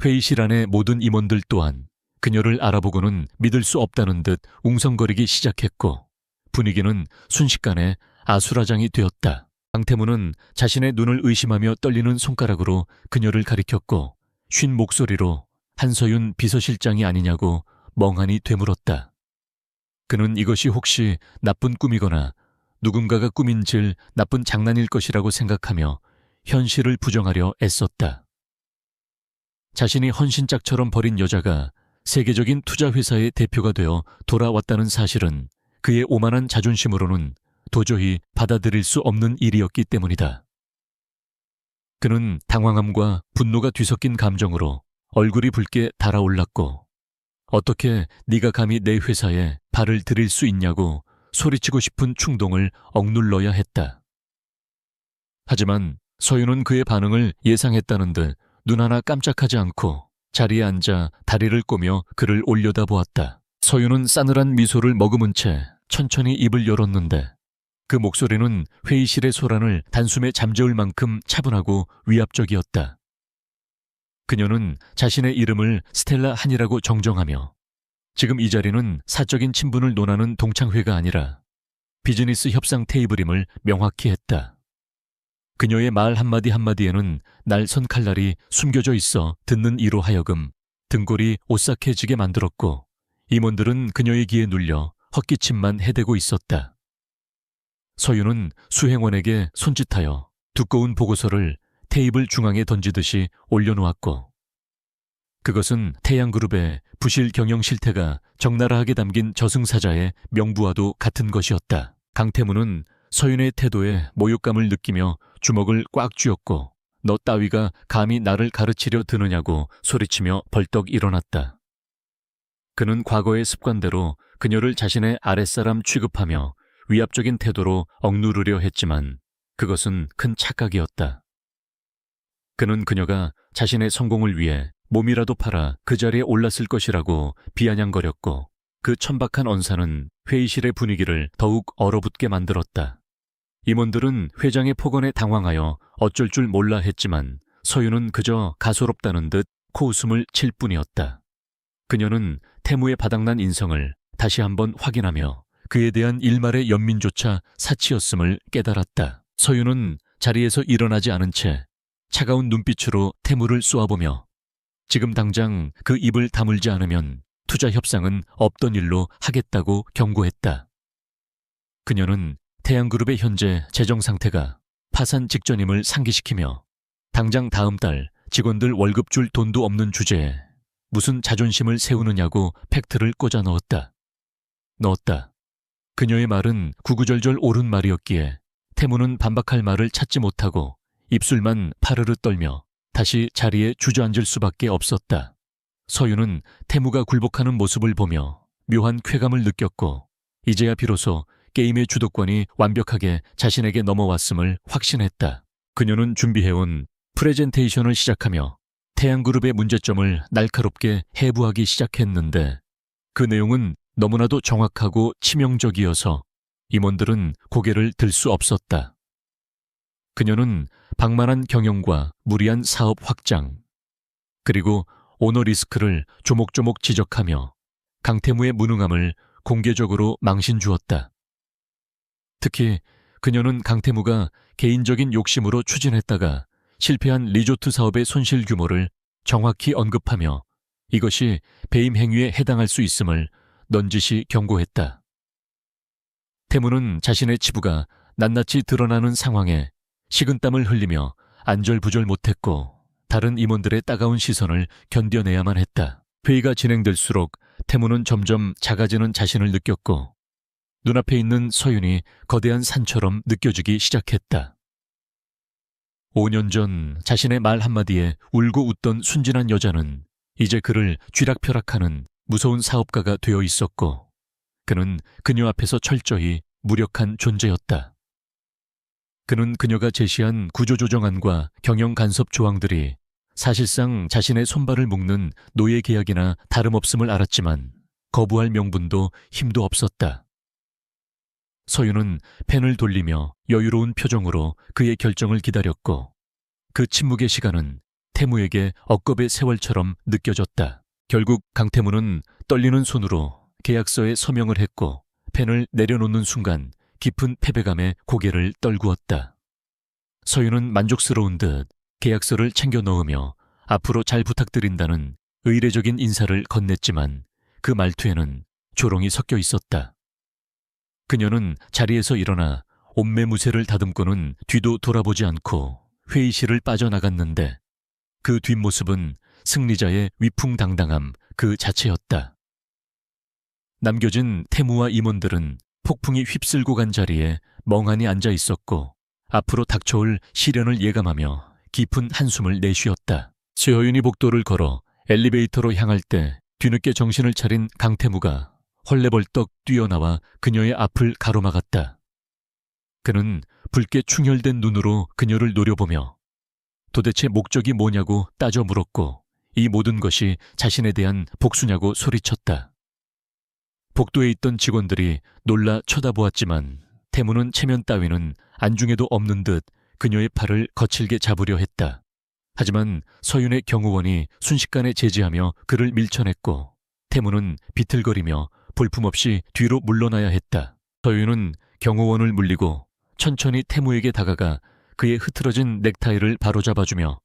회의실 안의 모든 임원들 또한 그녀를 알아보고는 믿을 수 없다는 듯 웅성거리기 시작했고 분위기는 순식간에 아수라장이 되었다. 강태무는 자신의 눈을 의심하며 떨리는 손가락으로 그녀를 가리켰고 쉰 목소리로 한서윤 비서실장이 아니냐고 멍하니 되물었다. 그는 이것이 혹시 나쁜 꿈이거나 누군가가 꾸민 질 나쁜 장난일 것이라고 생각하며 현실을 부정하려 애썼다. 자신이 헌신짝처럼 버린 여자가 세계적인 투자회사의 대표가 되어 돌아왔다는 사실은 그의 오만한 자존심으로는 도저히 받아들일 수 없는 일이었기 때문이다. 그는 당황함과 분노가 뒤섞인 감정으로 얼굴이 붉게 달아올랐고 어떻게 네가 감히 내 회사에 발을 들일 수 있냐고 소리치고 싶은 충동을 억눌러야 했다. 하지만 서윤은 그의 반응을 예상했다는 듯 눈 하나 깜짝하지 않고 자리에 앉아 다리를 꼬며 그를 올려다보았다. 서윤은 싸늘한 미소를 머금은 채 천천히 입을 열었는데 그 목소리는 회의실의 소란을 단숨에 잠재울 만큼 차분하고 위압적이었다. 그녀는 자신의 이름을 스텔라 한이라고 정정하며 지금 이 자리는 사적인 친분을 논하는 동창회가 아니라 비즈니스 협상 테이블임을 명확히 했다. 그녀의 말 한마디 한마디에는 날선 칼날이 숨겨져 있어 듣는 이로 하여금 등골이 오싹해지게 만들었고 임원들은 그녀의 귀에 눌려 헛기침만 해대고 있었다. 서윤은 수행원에게 손짓하여 두꺼운 보고서를 테이블 중앙에 던지듯이 올려놓았고 그것은 태양그룹의 부실 경영 실태가 적나라하게 담긴 저승사자의 명부와도 같은 것이었다. 강태무는 서윤의 태도에 모욕감을 느끼며 주먹을 꽉 쥐었고 너 따위가 감히 나를 가르치려 드느냐고 소리치며 벌떡 일어났다. 그는 과거의 습관대로 그녀를 자신의 아랫사람 취급하며 위압적인 태도로 억누르려 했지만 그것은 큰 착각이었다. 그는 그녀가 자신의 성공을 위해 몸이라도 팔아 그 자리에 올랐을 것이라고 비아냥거렸고 그 천박한 언사는 회의실의 분위기를 더욱 얼어붙게 만들었다. 임원들은 회장의 폭언에 당황하여 어쩔 줄 몰라 했지만 서윤은 그저 가소롭다는 듯 코웃음을 칠 뿐이었다. 그녀는 태무의 바닥난 인성을 다시 한번 확인하며 그에 대한 일말의 연민조차 사치였음을 깨달았다. 서윤은 자리에서 일어나지 않은 채 차가운 눈빛으로 태무를 쏘아보며 지금 당장 그 입을 다물지 않으면 투자 협상은 없던 일로 하겠다고 경고했다. 그녀는 태양그룹의 현재 재정 상태가 파산 직전임을 상기시키며 당장 다음 달 직원들 월급 줄 돈도 없는 주제에 무슨 자존심을 세우느냐고 팩트를 꽂아 넣었다. 그녀의 말은 구구절절 옳은 말이었기에 태무는 반박할 말을 찾지 못하고 입술만 파르르 떨며 다시 자리에 주저앉을 수밖에 없었다. 서윤은 태무가 굴복하는 모습을 보며 묘한 쾌감을 느꼈고 이제야 비로소 게임의 주도권이 완벽하게 자신에게 넘어왔음을 확신했다. 그녀는 준비해온 프레젠테이션을 시작하며 태양그룹의 문제점을 날카롭게 해부하기 시작했는데 그 내용은 너무나도 정확하고 치명적이어서 임원들은 고개를 들 수 없었다. 그녀는 방만한 경영과 무리한 사업 확장, 그리고 오너 리스크를 조목조목 지적하며 강태무의 무능함을 공개적으로 망신 주었다. 특히 그녀는 강태무가 개인적인 욕심으로 추진했다가 실패한 리조트 사업의 손실 규모를 정확히 언급하며 이것이 배임 행위에 해당할 수 있음을 넌지시 경고했다. 태무는 자신의 치부가 낱낱이 드러나는 상황에 식은땀을 흘리며 안절부절 못했고 다른 임원들의 따가운 시선을 견뎌내야만 했다. 회의가 진행될수록 태무는 점점 작아지는 자신을 느꼈고 눈앞에 있는 서윤이 거대한 산처럼 느껴지기 시작했다. 5년 전 자신의 말 한마디에 울고 웃던 순진한 여자는 이제 그를 쥐락펴락하는 무서운 사업가가 되어 있었고 그는 그녀 앞에서 철저히 무력한 존재였다. 그는 그녀가 제시한 구조조정안과 경영간섭 조항들이 사실상 자신의 손발을 묶는 노예 계약이나 다름없음을 알았지만 거부할 명분도 힘도 없었다. 서윤은 펜을 돌리며 여유로운 표정으로 그의 결정을 기다렸고 그 침묵의 시간은 태무에게 억겁의 세월처럼 느껴졌다. 결국 강태무는 떨리는 손으로 계약서에 서명을 했고 펜을 내려놓는 순간 깊은 패배감에 고개를 떨구었다. 서윤은 만족스러운 듯 계약서를 챙겨 넣으며 앞으로 잘 부탁드린다는 의례적인 인사를 건넸지만 그 말투에는 조롱이 섞여 있었다. 그녀는 자리에서 일어나 옷매무새를 다듬고는 뒤도 돌아보지 않고 회의실을 빠져나갔는데 그 뒷모습은 승리자의 위풍당당함 그 자체였다. 남겨진 태무와 임원들은 폭풍이 휩쓸고 간 자리에 멍하니 앉아 있었고 앞으로 닥쳐올 시련을 예감하며 깊은 한숨을 내쉬었다. 최허윤이 복도를 걸어 엘리베이터로 향할 때 뒤늦게 정신을 차린 강태무가 헐레벌떡 뛰어나와 그녀의 앞을 가로막았다. 그는 붉게 충혈된 눈으로 그녀를 노려보며 도대체 목적이 뭐냐고 따져 물었고 이 모든 것이 자신에 대한 복수냐고 소리쳤다. 복도에 있던 직원들이 놀라 쳐다보았지만 태무는 체면 따위는 안중에도 없는 듯 그녀의 팔을 거칠게 잡으려 했다. 하지만 서윤의 경호원이 순식간에 제지하며 그를 밀쳐냈고 태무는 비틀거리며 볼품없이 뒤로 물러나야 했다. 서윤은 경호원을 물리고 천천히 태무에게 다가가 그의 흐트러진 넥타이를 바로잡아주며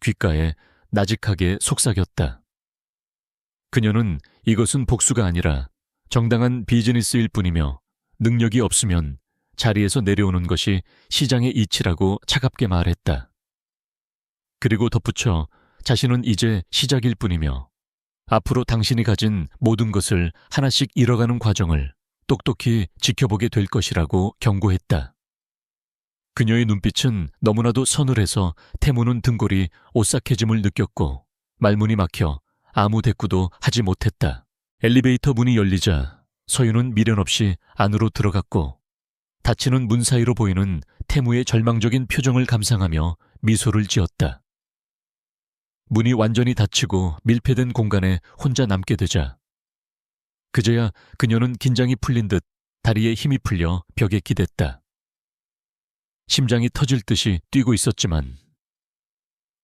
귓가에 나직하게 속삭였다. 그녀는 이것은 복수가 아니라 정당한 비즈니스일 뿐이며 능력이 없으면 자리에서 내려오는 것이 시장의 이치라고 차갑게 말했다. 그리고 덧붙여 자신은 이제 시작일 뿐이며 앞으로 당신이 가진 모든 것을 하나씩 잃어가는 과정을 똑똑히 지켜보게 될 것이라고 경고했다. 그녀의 눈빛은 너무나도 서늘해서 태무는 등골이 오싹해짐을 느꼈고 말문이 막혀 아무 대꾸도 하지 못했다. 엘리베이터 문이 열리자 서윤은 미련 없이 안으로 들어갔고 닫히는 문 사이로 보이는 태무의 절망적인 표정을 감상하며 미소를 지었다. 문이 완전히 닫히고 밀폐된 공간에 혼자 남게 되자 그제야 그녀는 긴장이 풀린 듯 다리에 힘이 풀려 벽에 기댔다. 심장이 터질 듯이 뛰고 있었지만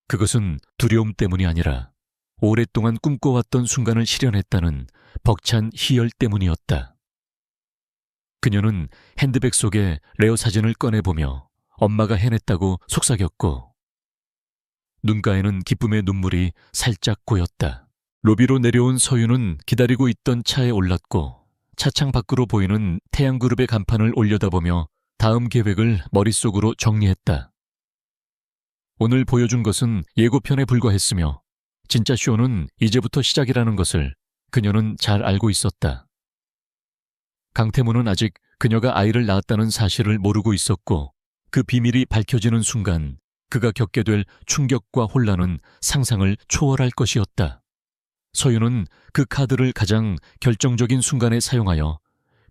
그것은 두려움 때문이 아니라 오랫동안 꿈꿔왔던 순간을 실현했다는 벅찬 희열 때문이었다. 그녀는 핸드백 속에 레어 사진을 꺼내보며 엄마가 해냈다고 속삭였고 눈가에는 기쁨의 눈물이 살짝 고였다. 로비로 내려온 서윤은 기다리고 있던 차에 올랐고 차창 밖으로 보이는 태양그룹의 간판을 올려다보며 다음 계획을 머릿속으로 정리했다. 오늘 보여준 것은 예고편에 불과했으며 진짜 쇼는 이제부터 시작이라는 것을 그녀는 잘 알고 있었다. 강태무는 아직 그녀가 아이를 낳았다는 사실을 모르고 있었고 그 비밀이 밝혀지는 순간 그가 겪게 될 충격과 혼란은 상상을 초월할 것이었다. 서윤은 그 카드를 가장 결정적인 순간에 사용하여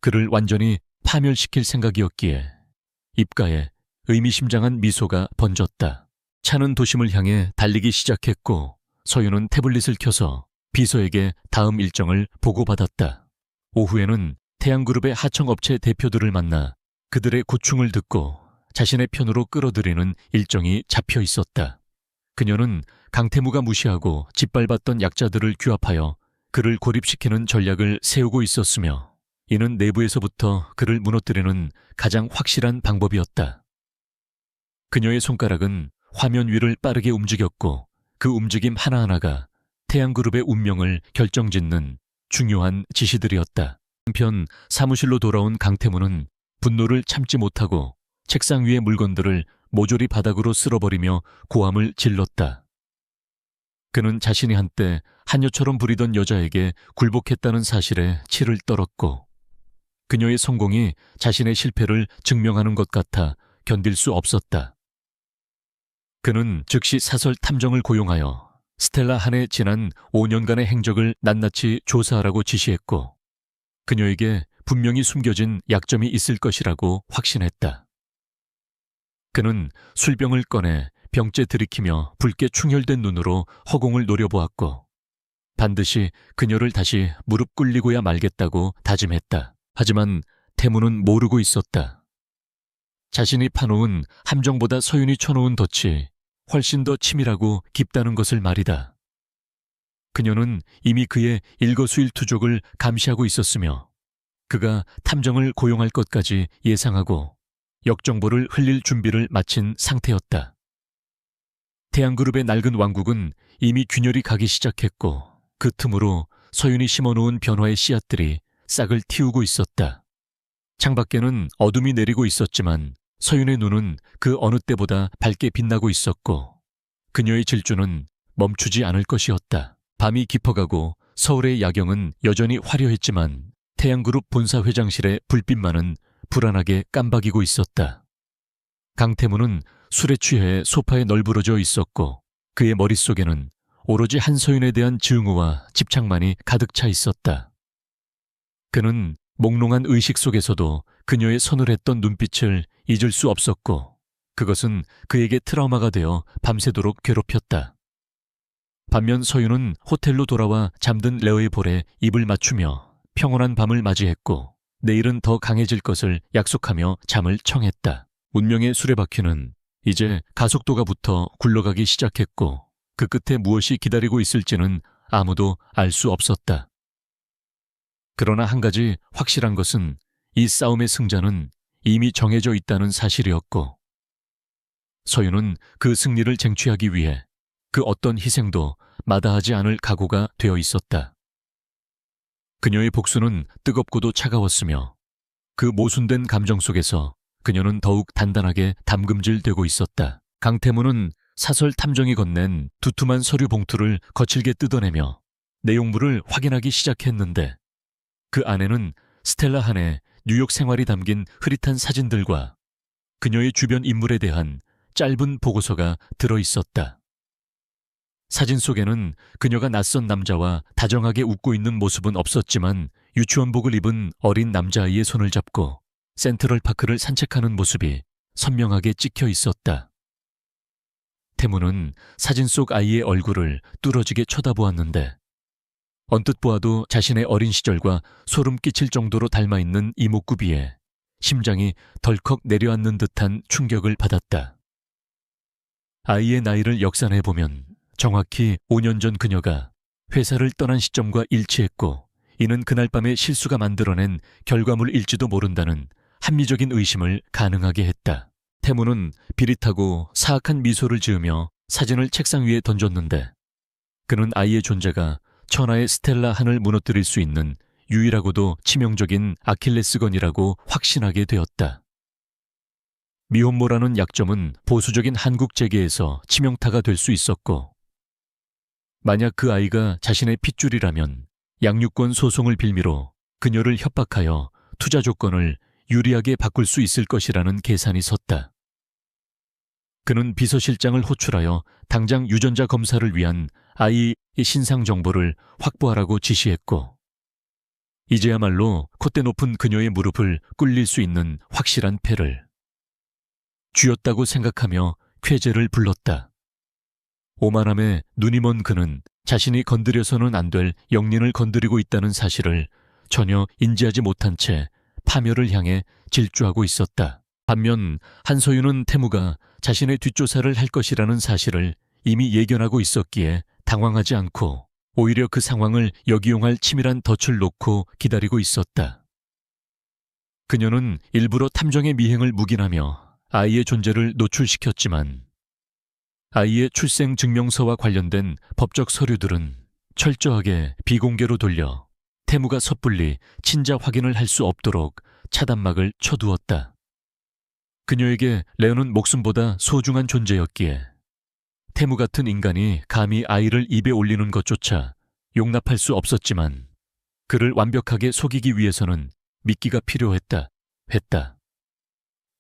그를 완전히 파멸시킬 생각이었기에 입가에 의미심장한 미소가 번졌다. 차는 도심을 향해 달리기 시작했고 서윤은 태블릿을 켜서 비서에게 다음 일정을 보고받았다. 오후에는 태양그룹의 하청업체 대표들을 만나 그들의 고충을 듣고 자신의 편으로 끌어들이는 일정이 잡혀 있었다. 그녀는 강태무가 무시하고 짓밟았던 약자들을 규합하여 그를 고립시키는 전략을 세우고 있었으며 이는 내부에서부터 그를 무너뜨리는 가장 확실한 방법이었다. 그녀의 손가락은 화면 위를 빠르게 움직였고 그 움직임 하나하나가 태양그룹의 운명을 결정짓는 중요한 지시들이었다. 한편 사무실로 돌아온 강태무는 분노를 참지 못하고 책상 위의 물건들을 모조리 바닥으로 쓸어버리며 고함을 질렀다. 그는 자신이 한때 한여처럼 부리던 여자에게 굴복했다는 사실에 치를 떨었고 그녀의 성공이 자신의 실패를 증명하는 것 같아 견딜 수 없었다. 그는 즉시 사설 탐정을 고용하여 스텔라 한의 지난 5년간의 행적을 낱낱이 조사하라고 지시했고 그녀에게 분명히 숨겨진 약점이 있을 것이라고 확신했다. 그는 술병을 꺼내 병째 들이키며 붉게 충혈된 눈으로 허공을 노려보았고 반드시 그녀를 다시 무릎 꿇리고야 말겠다고 다짐했다. 하지만 태무는 모르고 있었다. 자신이 파놓은 함정보다 서윤이 쳐놓은 덫이 훨씬 더 치밀하고 깊다는 것을 말이다. 그녀는 이미 그의 일거수일투족을 감시하고 있었으며 그가 탐정을 고용할 것까지 예상하고 역정보를 흘릴 준비를 마친 상태였다. 태양그룹의 낡은 왕국은 이미 균열이 가기 시작했고 그 틈으로 서윤이 심어놓은 변화의 씨앗들이 싹을 틔우고 있었다. 창밖에는 어둠이 내리고 있었지만 서윤의 눈은 그 어느 때보다 밝게 빛나고 있었고 그녀의 질주는 멈추지 않을 것이었다. 밤이 깊어가고 서울의 야경은 여전히 화려했지만 태양그룹 본사 회장실의 불빛만은 불안하게 깜박이고 있었다. 강태무는 술에 취해 소파에 널브러져 있었고 그의 머릿속에는 오로지 한서윤에 대한 증오와 집착만이 가득 차 있었다. 그는 몽롱한 의식 속에서도 그녀의 서늘했던 눈빛을 잊을 수 없었고 그것은 그에게 트라우마가 되어 밤새도록 괴롭혔다. 반면 서윤은 호텔로 돌아와 잠든 레어의 볼에 입을 맞추며 평온한 밤을 맞이했고 내일은 더 강해질 것을 약속하며 잠을 청했다. 운명의 수레바퀴는 이제 가속도가 붙어 굴러가기 시작했고 그 끝에 무엇이 기다리고 있을지는 아무도 알 수 없었다. 그러나 한 가지 확실한 것은 이 싸움의 승자는 이미 정해져 있다는 사실이었고 서윤은 그 승리를 쟁취하기 위해 그 어떤 희생도 마다하지 않을 각오가 되어 있었다. 그녀의 복수는 뜨겁고도 차가웠으며 그 모순된 감정 속에서 그녀는 더욱 단단하게 담금질되고 있었다. 강태무는 사설 탐정이 건넨 두툼한 서류 봉투를 거칠게 뜯어내며 내용물을 확인하기 시작했는데 그 안에는 스텔라 한의 뉴욕 생활이 담긴 흐릿한 사진들과 그녀의 주변 인물에 대한 짧은 보고서가 들어있었다. 사진 속에는 그녀가 낯선 남자와 다정하게 웃고 있는 모습은 없었지만 유치원복을 입은 어린 남자아이의 손을 잡고 센트럴파크를 산책하는 모습이 선명하게 찍혀 있었다. 태무는 사진 속 아이의 얼굴을 뚫어지게 쳐다보았는데 언뜻 보아도 자신의 어린 시절과 소름 끼칠 정도로 닮아있는 이목구비에 심장이 덜컥 내려앉는 듯한 충격을 받았다. 아이의 나이를 역산해보면 정확히 5년 전 그녀가 회사를 떠난 시점과 일치했고 이는 그날 밤의 실수가 만들어낸 결과물일지도 모른다는 합리적인 의심을 가능하게 했다. 태무는 비릿하고 사악한 미소를 지으며 사진을 책상 위에 던졌는데 그는 아이의 존재가 천하의 스텔라 한을 무너뜨릴 수 있는 유일하고도 치명적인 아킬레스건이라고 확신하게 되었다. 미혼모라는 약점은 보수적인 한국 재계에서 치명타가 될 수 있었고 만약 그 아이가 자신의 핏줄이라면 양육권 소송을 빌미로 그녀를 협박하여 투자 조건을 유리하게 바꿀 수 있을 것이라는 계산이 섰다. 그는 비서실장을 호출하여 당장 유전자 검사를 위한 아이의 신상 정보를 확보하라고 지시했고 이제야말로 콧대 높은 그녀의 무릎을 꿇릴 수 있는 확실한 패를 쥐었다고 생각하며 쾌재를 불렀다. 오만함에 눈이 먼 그는 자신이 건드려서는 안 될 영린을 건드리고 있다는 사실을 전혀 인지하지 못한 채 파멸을 향해 질주하고 있었다. 반면 한서윤은 태무가 자신의 뒷조사를 할 것이라는 사실을 이미 예견하고 있었기에 당황하지 않고 오히려 그 상황을 역이용할 치밀한 덫을 놓고 기다리고 있었다. 그녀는 일부러 탐정의 미행을 묵인하며 아이의 존재를 노출시켰지만 아이의 출생 증명서와 관련된 법적 서류들은 철저하게 비공개로 돌려 태무가 섣불리 친자 확인을 할 수 없도록 차단막을 쳐두었다. 그녀에게 레오는 목숨보다 소중한 존재였기에 태무 같은 인간이 감히 아이를 입에 올리는 것조차 용납할 수 없었지만 그를 완벽하게 속이기 위해서는 미끼가 필요했다.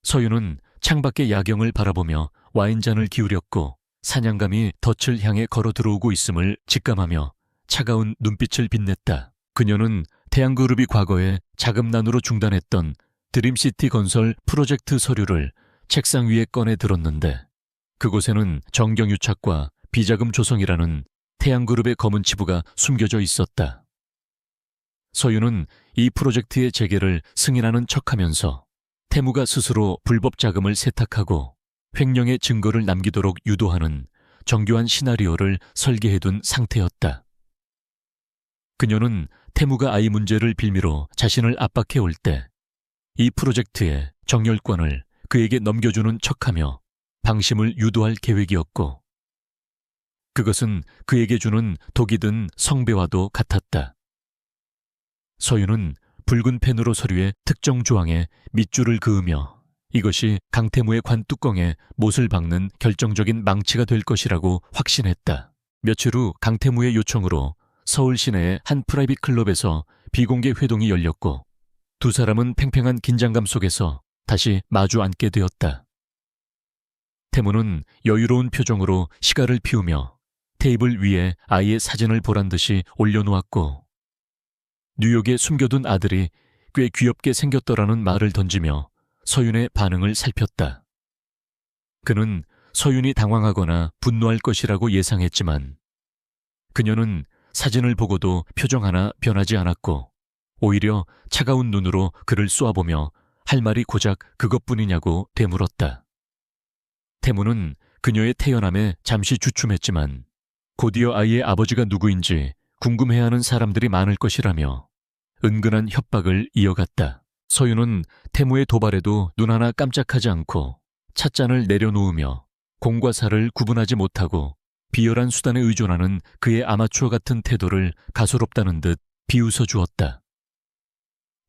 서윤은 창밖의 야경을 바라보며 와인잔을 기울였고 사냥감이 덫을 향해 걸어 들어오고 있음을 직감하며 차가운 눈빛을 빛냈다. 그녀는 태양그룹이 과거에 자금난으로 중단했던 드림시티 건설 프로젝트 서류를 책상 위에 꺼내 들었는데 그곳에는 정경유착과 비자금 조성이라는 태양그룹의 검은 치부가 숨겨져 있었다. 서윤은 이 프로젝트의 재개를 승인하는 척하면서 태무가 스스로 불법 자금을 세탁하고 횡령의 증거를 남기도록 유도하는 정교한 시나리오를 설계해둔 상태였다. 그녀는 태무가 아이 문제를 빌미로 자신을 압박해올 때 이 프로젝트의 정열권을 그에게 넘겨주는 척하며 방심을 유도할 계획이었고 그것은 그에게 주는 독이 든 성배와도 같았다. 서윤은 붉은 펜으로 서류의 특정 조항에 밑줄을 그으며 이것이 강태무의 관 뚜껑에 못을 박는 결정적인 망치가 될 것이라고 확신했다. 며칠 후 강태무의 요청으로 서울 시내의 한 프라이빗 클럽에서 비공개 회동이 열렸고 두 사람은 팽팽한 긴장감 속에서 다시 마주 앉게 되었다. 태무는 여유로운 표정으로 시가를 피우며 테이블 위에 아이의 사진을 보란 듯이 올려놓았고 뉴욕에 숨겨둔 아들이 꽤 귀엽게 생겼더라는 말을 던지며 서윤의 반응을 살폈다. 그는 서윤이 당황하거나 분노할 것이라고 예상했지만 그녀는 사진을 보고도 표정 하나 변하지 않았고 오히려 차가운 눈으로 그를 쏘아보며 할 말이 고작 그것뿐이냐고 되물었다. 태무는 그녀의 태연함에 잠시 주춤했지만 곧이어 아이의 아버지가 누구인지 궁금해하는 사람들이 많을 것이라며 은근한 협박을 이어갔다. 서윤은 태무의 도발에도 눈 하나 깜짝하지 않고 찻잔을 내려놓으며 공과 사를 구분하지 못하고 비열한 수단에 의존하는 그의 아마추어 같은 태도를 가소롭다는 듯 비웃어 주었다.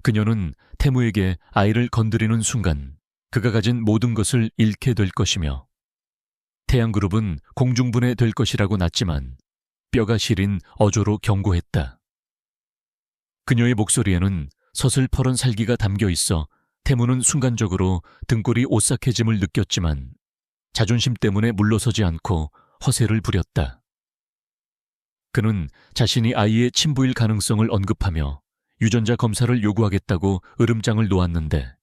그녀는 태무에게 아이를 건드리는 순간 그가 가진 모든 것을 잃게 될 것이며 태양그룹은 공중분해될 것이라고 났지만 뼈가 시린 어조로 경고했다. 그녀의 목소리에는 서슬퍼런 살기가 담겨 있어 태무는 순간적으로 등골이 오싹해짐을 느꼈지만 자존심 때문에 물러서지 않고 허세를 부렸다. 그는 자신이 아이의 친부일 가능성을 언급하며 유전자 검사를 요구하겠다고 으름장을 놓았는데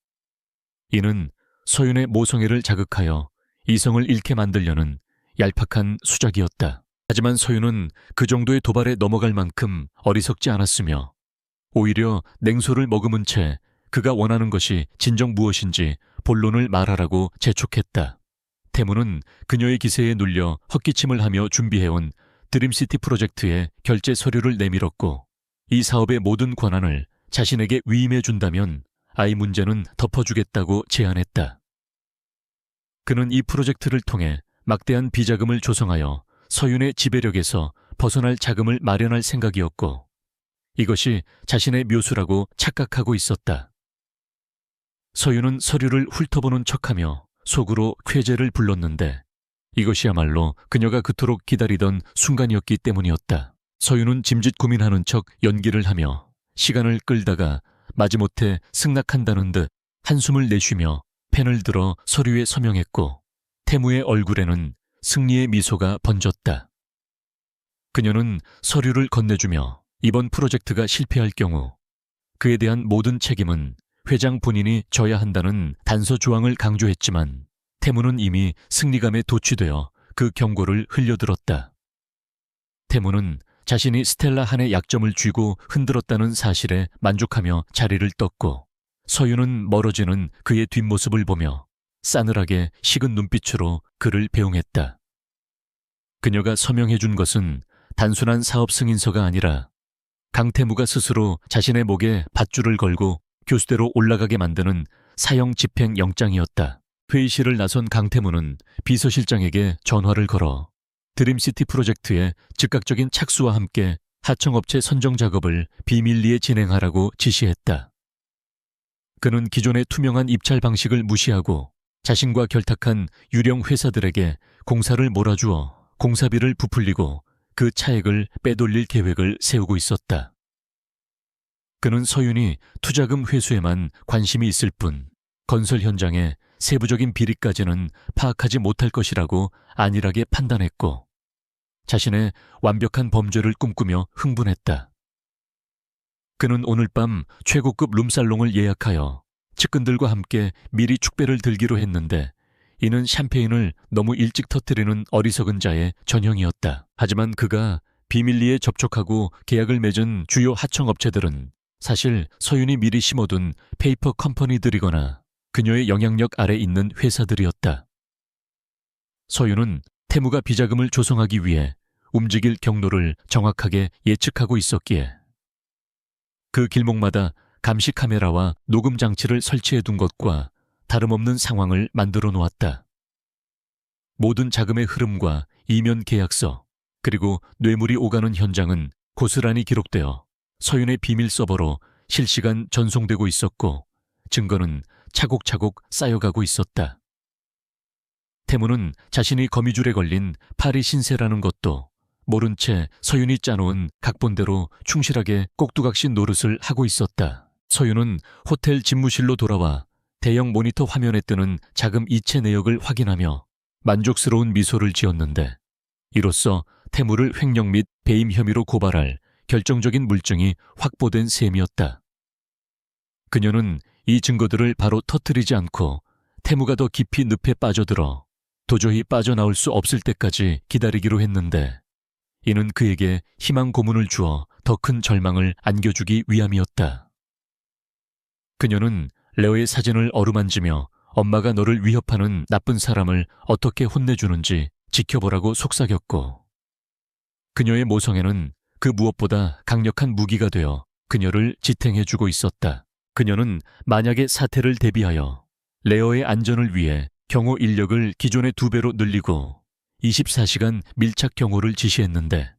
이는 서윤의 모성애를 자극하여 이성을 잃게 만들려는 얄팍한 수작이었다. 하지만 서윤은 그 정도의 도발에 넘어갈 만큼 어리석지 않았으며 오히려 냉소를 머금은 채 그가 원하는 것이 진정 무엇인지 본론을 말하라고 재촉했다. 태무는 그녀의 기세에 눌려 헛기침을 하며 준비해온 드림시티 프로젝트의 결제 서류를 내밀었고 이 사업의 모든 권한을 자신에게 위임해 준다면 아이 문제는 덮어주겠다고 제안했다. 그는 이 프로젝트를 통해 막대한 비자금을 조성하여 서윤의 지배력에서 벗어날 자금을 마련할 생각이었고 이것이 자신의 묘수라고 착각하고 있었다. 서윤은 서류를 훑어보는 척하며 속으로 쾌재를 불렀는데 이것이야말로 그녀가 그토록 기다리던 순간이었기 때문이었다. 서윤은 짐짓 고민하는 척 연기를 하며 시간을 끌다가 마지못해 승낙한다는 듯 한숨을 내쉬며 펜을 들어 서류에 서명했고 태무의 얼굴에는 승리의 미소가 번졌다. 그녀는 서류를 건네주며 이번 프로젝트가 실패할 경우 그에 대한 모든 책임은 회장 본인이 져야 한다는 단서 조항을 강조했지만 태무는 이미 승리감에 도취되어 그 경고를 흘려들었다. 태무는 자신이 스텔라 한의 약점을 쥐고 흔들었다는 사실에 만족하며 자리를 떴고, 서윤은 멀어지는 그의 뒷모습을 보며 싸늘하게 식은 눈빛으로 그를 배웅했다. 그녀가 서명해준 것은 단순한 사업 승인서가 아니라 강태무가 스스로 자신의 목에 밧줄을 걸고 교수대로 올라가게 만드는 사형 집행 영장이었다. 회의실을 나선 강태무는 비서실장에게 전화를 걸어 드림시티 프로젝트의 즉각적인 착수와 함께 하청업체 선정 작업을 비밀리에 진행하라고 지시했다. 그는 기존의 투명한 입찰 방식을 무시하고 자신과 결탁한 유령 회사들에게 공사를 몰아주어 공사비를 부풀리고 그 차액을 빼돌릴 계획을 세우고 있었다. 그는 서윤이 투자금 회수에만 관심이 있을 뿐 건설 현장의 세부적인 비리까지는 파악하지 못할 것이라고 안일하게 판단했고, 자신의 완벽한 범죄를 꿈꾸며 흥분했다. 그는 오늘 밤 최고급 룸살롱을 예약하여 측근들과 함께 미리 축배를 들기로 했는데, 이는 샴페인을 너무 일찍 터뜨리는 어리석은 자의 전형이었다. 하지만 그가 비밀리에 접촉하고 계약을 맺은 주요 하청업체들은 사실 서윤이 미리 심어둔 페이퍼 컴퍼니들이거나 그녀의 영향력 아래 있는 회사들이었다. 서윤은 태무가 비자금을 조성하기 위해 움직일 경로를 정확하게 예측하고 있었기에 그 길목마다 감시 카메라와 녹음 장치를 설치해둔 것과 다름없는 상황을 만들어 놓았다. 모든 자금의 흐름과 이면 계약서, 그리고 뇌물이 오가는 현장은 고스란히 기록되어 서윤의 비밀 서버로 실시간 전송되고 있었고, 증거는 차곡차곡 쌓여가고 있었다. 태무는 자신이 거미줄에 걸린 파리 신세라는 것도 모른 채 서윤이 짜놓은 각본대로 충실하게 꼭두각시 노릇을 하고 있었다. 서윤은 호텔 집무실로 돌아와 대형 모니터 화면에 뜨는 자금 이체 내역을 확인하며 만족스러운 미소를 지었는데, 이로써 태무를 횡령 및 배임 혐의로 고발할 결정적인 물증이 확보된 셈이었다. 그녀는 이 증거들을 바로 터뜨리지 않고 태무가 더 깊이 늪에 빠져들어 도저히 빠져나올 수 없을 때까지 기다리기로 했는데, 이는 그에게 희망 고문을 주어 더 큰 절망을 안겨주기 위함이었다. 그녀는 레오의 사진을 어루만지며 엄마가 너를 위협하는 나쁜 사람을 어떻게 혼내주는지 지켜보라고 속삭였고, 그녀의 모성애는 그 무엇보다 강력한 무기가 되어 그녀를 지탱해주고 있었다. 그녀는 만약의 사태를 대비하여 레어의 안전을 위해 경호 인력을 기존의 2배로 늘리고 24시간 밀착 경호를 지시했는데,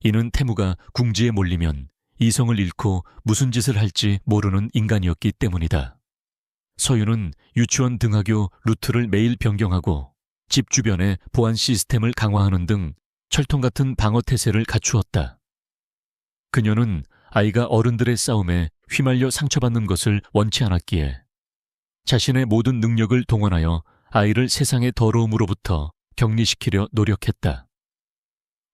이는 태무가 궁지에 몰리면 이성을 잃고 무슨 짓을 할지 모르는 인간이었기 때문이다. 서윤은 유치원 등하교 루트를 매일 변경하고 집 주변에 보안 시스템을 강화하는 등 철통 같은 방어 태세를 갖추었다. 그녀는 아이가 어른들의 싸움에 휘말려 상처받는 것을 원치 않았기에 자신의 모든 능력을 동원하여 아이를 세상의 더러움으로부터 격리시키려 노력했다.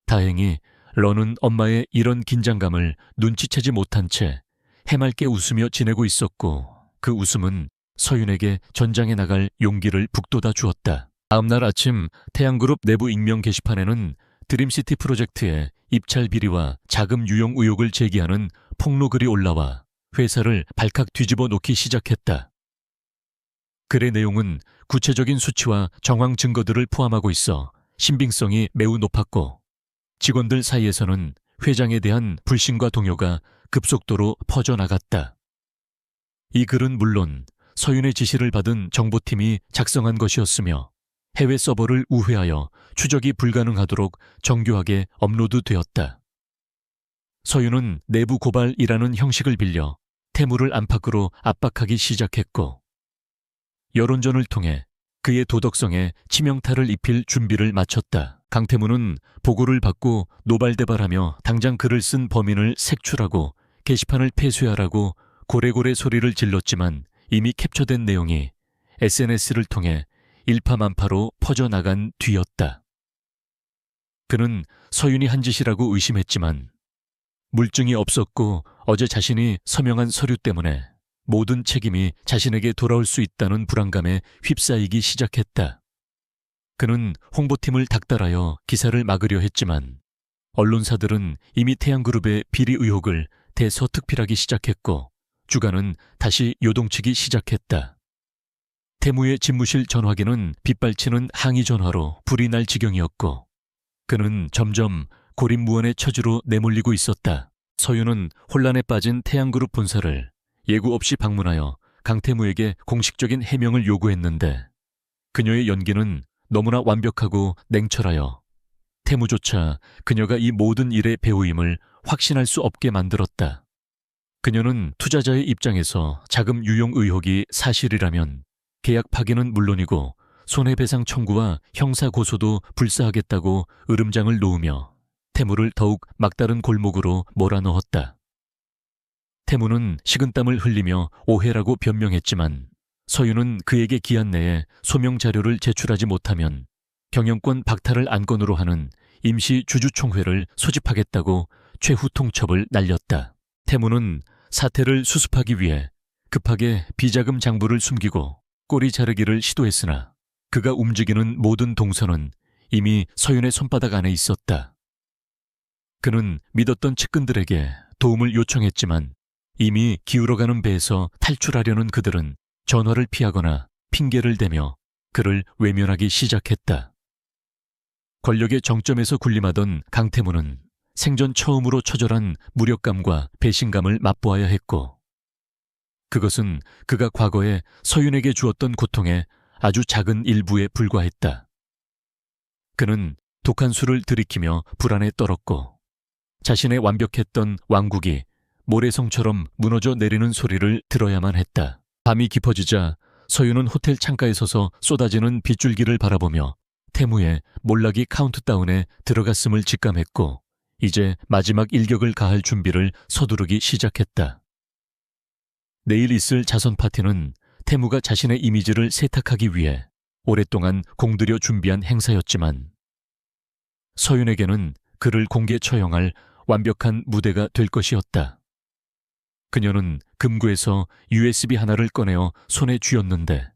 다행히 런은 엄마의 이런 긴장감을 눈치채지 못한 채 해맑게 웃으며 지내고 있었고, 그 웃음은 서윤에게 전장에 나갈 용기를 북돋아 주었다. 다음날 아침 태양그룹 내부 익명 게시판에는 드림시티 프로젝트의 입찰 비리와 자금 유용 의혹을 제기하는 폭로글이 올라와 회사를 발칵 뒤집어 놓기 시작했다. 글의 내용은 구체적인 수치와 정황 증거들을 포함하고 있어 신빙성이 매우 높았고, 직원들 사이에서는 회장에 대한 불신과 동요가 급속도로 퍼져나갔다. 이 글은 물론 서윤의 지시를 받은 정보팀이 작성한 것이었으며 해외 서버를 우회하여 추적이 불가능하도록 정교하게 업로드되었다. 서윤은 내부 고발이라는 형식을 빌려 태무를 안팎으로 압박하기 시작했고, 여론전을 통해 그의 도덕성에 치명타를 입힐 준비를 마쳤다. 강태무는 보고를 받고 노발대발하며 당장 글을 쓴 범인을 색출하고 게시판을 폐쇄하라고 고래고래 소리를 질렀지만, 이미 캡처된 내용이 SNS를 통해 일파만파로 퍼져나간 뒤였다. 그는 서윤이 한 짓이라고 의심했지만 물증이 없었고 어제 자신이 서명한 서류 때문에 모든 책임이 자신에게 돌아올 수 있다는 불안감에 휩싸이기 시작했다. 그는 홍보팀을 닥달하여 기사를 막으려 했지만 언론사들은 이미 태양그룹의 비리 의혹을 대서특필하기 시작했고 주가는 다시 요동치기 시작했다. 태무의 집무실 전화기는 빗발치는 항의 전화로 불이 날 지경이었고 그는 점점 고립무원의 처지로 내몰리고 있었다. 서윤은 혼란에 빠진 태양그룹 본사를 예고 없이 방문하여 강태무에게 공식적인 해명을 요구했는데 그녀의 연기는 너무나 완벽하고 냉철하여 태무조차 그녀가 이 모든 일의 배우임을 확신할 수 없게 만들었다. 그녀는 투자자의 입장에서 자금 유용 의혹이 사실이라면 계약 파기는 물론이고 손해배상 청구와 형사 고소도 불사하겠다고 으름장을 놓으며 태무를 더욱 막다른 골목으로 몰아넣었다. 태무는 식은땀을 흘리며 오해라고 변명했지만 서윤은 그에게 기한 내에 소명 자료를 제출하지 못하면 경영권 박탈을 안건으로 하는 임시 주주총회를 소집하겠다고 최후 통첩을 날렸다. 태무는 사태를 수습하기 위해 급하게 비자금 장부를 숨기고 꼬리 자르기를 시도했으나 그가 움직이는 모든 동선은 이미 서윤의 손바닥 안에 있었다. 그는 믿었던 측근들에게 도움을 요청했지만 이미 기울어가는 배에서 탈출하려는 그들은 전화를 피하거나 핑계를 대며 그를 외면하기 시작했다. 권력의 정점에서 군림하던 강태무는 생전 처음으로 처절한 무력감과 배신감을 맛보아야 했고 그것은 그가 과거에 서윤에게 주었던 고통의 아주 작은 일부에 불과했다. 그는 독한 술을 들이키며 불안에 떨었고 자신의 완벽했던 왕국이 모래성처럼 무너져 내리는 소리를 들어야만 했다. 밤이 깊어지자 서윤은 호텔 창가에 서서 쏟아지는 빗줄기를 바라보며 태무의 몰락이 카운트다운에 들어갔음을 직감했고 이제 마지막 일격을 가할 준비를 서두르기 시작했다. 내일 있을 자선 파티는 태무가 자신의 이미지를 세탁하기 위해 오랫동안 공들여 준비한 행사였지만 서윤에게는 그를 공개 처형할 완벽한 무대가 될 것이었다. 그녀는 금고에서 USB 하나를 꺼내어 손에 쥐었는데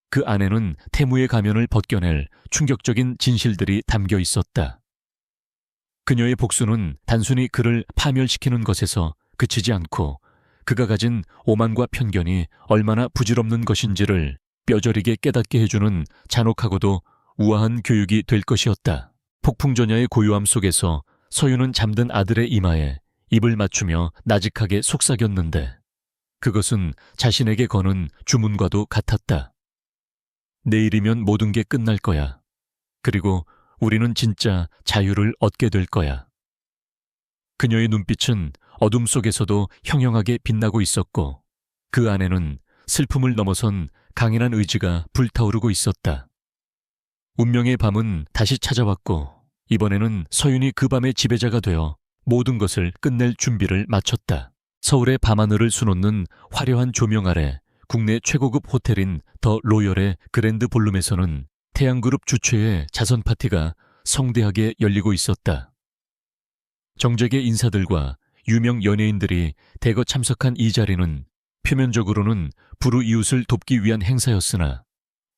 그 안에는 태무의 가면을 벗겨낼 충격적인 진실들이 담겨 있었다. 그녀의 복수는 단순히 그를 파멸시키는 것에서 그치지 않고 그가 가진 오만과 편견이 얼마나 부질없는 것인지를 뼈저리게 깨닫게 해주는 잔혹하고도 우아한 교육이 될 것이었다. 폭풍전야의 고요함 속에서 서윤은 잠든 아들의 이마에 입을 맞추며 나직하게 속삭였는데 그것은 자신에게 거는 주문과도 같았다. 내일이면 모든 게 끝날 거야. 그리고 우리는 진짜 자유를 얻게 될 거야. 그녀의 눈빛은 어둠 속에서도 형형하게 빛나고 있었고 그 안에는 슬픔을 넘어선 강인한 의지가 불타오르고 있었다. 운명의 밤은 다시 찾아왔고 이번에는 서윤이 그 밤의 지배자가 되어 모든 것을 끝낼 준비를 마쳤다. 서울의 밤하늘을 수놓는 화려한 조명 아래 국내 최고급 호텔인 더 로열의 그랜드 볼룸에서는 태양그룹 주최의 자선 파티가 성대하게 열리고 있었다. 정재계 인사들과 유명 연예인들이 대거 참석한 이 자리는 표면적으로는 불우이웃을 돕기 위한 행사였으나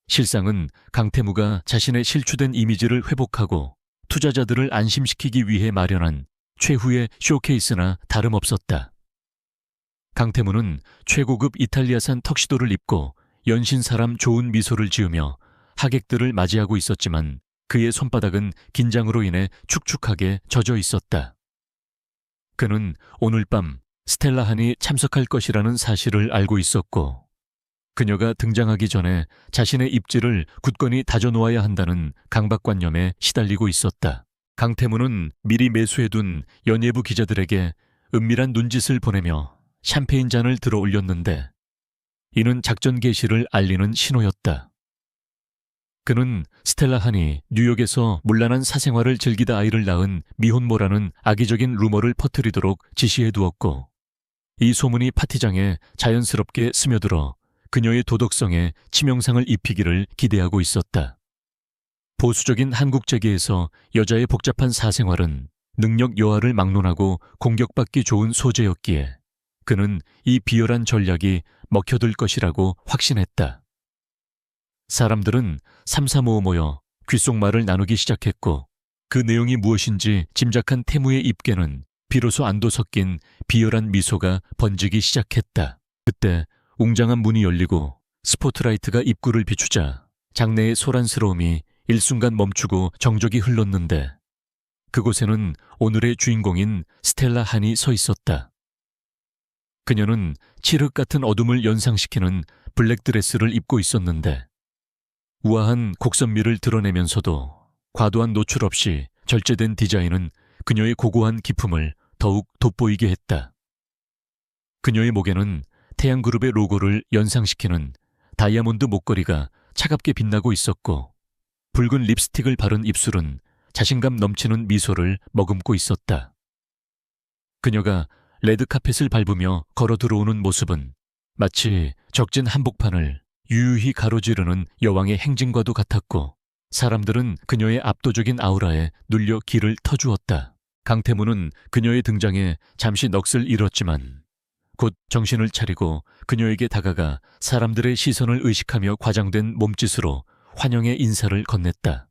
실상은 강태무가 자신의 실추된 이미지를 회복하고 투자자들을 안심시키기 위해 마련한 최후의 쇼케이스나 다름없었다. 강태무는 최고급 이탈리아산 턱시도를 입고 연신사람 좋은 미소를 지으며 하객들을 맞이하고 있었지만 그의 손바닥은 긴장으로 인해 축축하게 젖어 있었다. 그는 오늘 밤 스텔라 한이 참석할 것이라는 사실을 알고 있었고 그녀가 등장하기 전에 자신의 입지를 굳건히 다져놓아야 한다는 강박관념에 시달리고 있었다. 강태무는 미리 매수해둔 연예부 기자들에게 은밀한 눈짓을 보내며 샴페인 잔을 들어 올렸는데 이는 작전 개시를 알리는 신호였다. 그는 스텔라 한이 뉴욕에서 문란한 사생활을 즐기다 아이를 낳은 미혼모라는 악의적인 루머를 퍼뜨리도록 지시해두었고 이 소문이 파티장에 자연스럽게 스며들어 그녀의 도덕성에 치명상을 입히기를 기대하고 있었다. 보수적인 한국 재계에서 여자의 복잡한 사생활은 능력 여하를 막론하고 공격받기 좋은 소재였기에 그는 이 비열한 전략이 먹혀들 것이라고 확신했다. 사람들은 삼삼오오 모여 귓속말을 나누기 시작했고 그 내용이 무엇인지 짐작한 태무의 입계는 비로소 안도 섞인 비열한 미소가 번지기 시작했다. 그때 웅장한 문이 열리고 스포트라이트가 입구를 비추자 장내의 소란스러움이 일순간 멈추고 정적이 흘렀는데 그곳에는 오늘의 주인공인 스텔라 한이 서 있었다. 그녀는 칠흑 같은 어둠을 연상시키는 블랙 드레스를 입고 있었는데 우아한 곡선미를 드러내면서도 과도한 노출 없이 절제된 디자인은 그녀의 고고한 기품을 더욱 돋보이게 했다. 그녀의 목에는 태양그룹의 로고를 연상시키는 다이아몬드 목걸이가 차갑게 빛나고 있었고 붉은 립스틱을 바른 입술은 자신감 넘치는 미소를 머금고 있었다. 그녀가 레드카펫을 밟으며 걸어 들어오는 모습은 마치 적진 한복판을 유유히 가로지르는 여왕의 행진과도 같았고 사람들은 그녀의 압도적인 아우라에 눌려 기를 터주었다. 강태무는 그녀의 등장에 잠시 넋을 잃었지만 곧 정신을 차리고 그녀에게 다가가 사람들의 시선을 의식하며 과장된 몸짓으로 환영의 인사를 건넸다.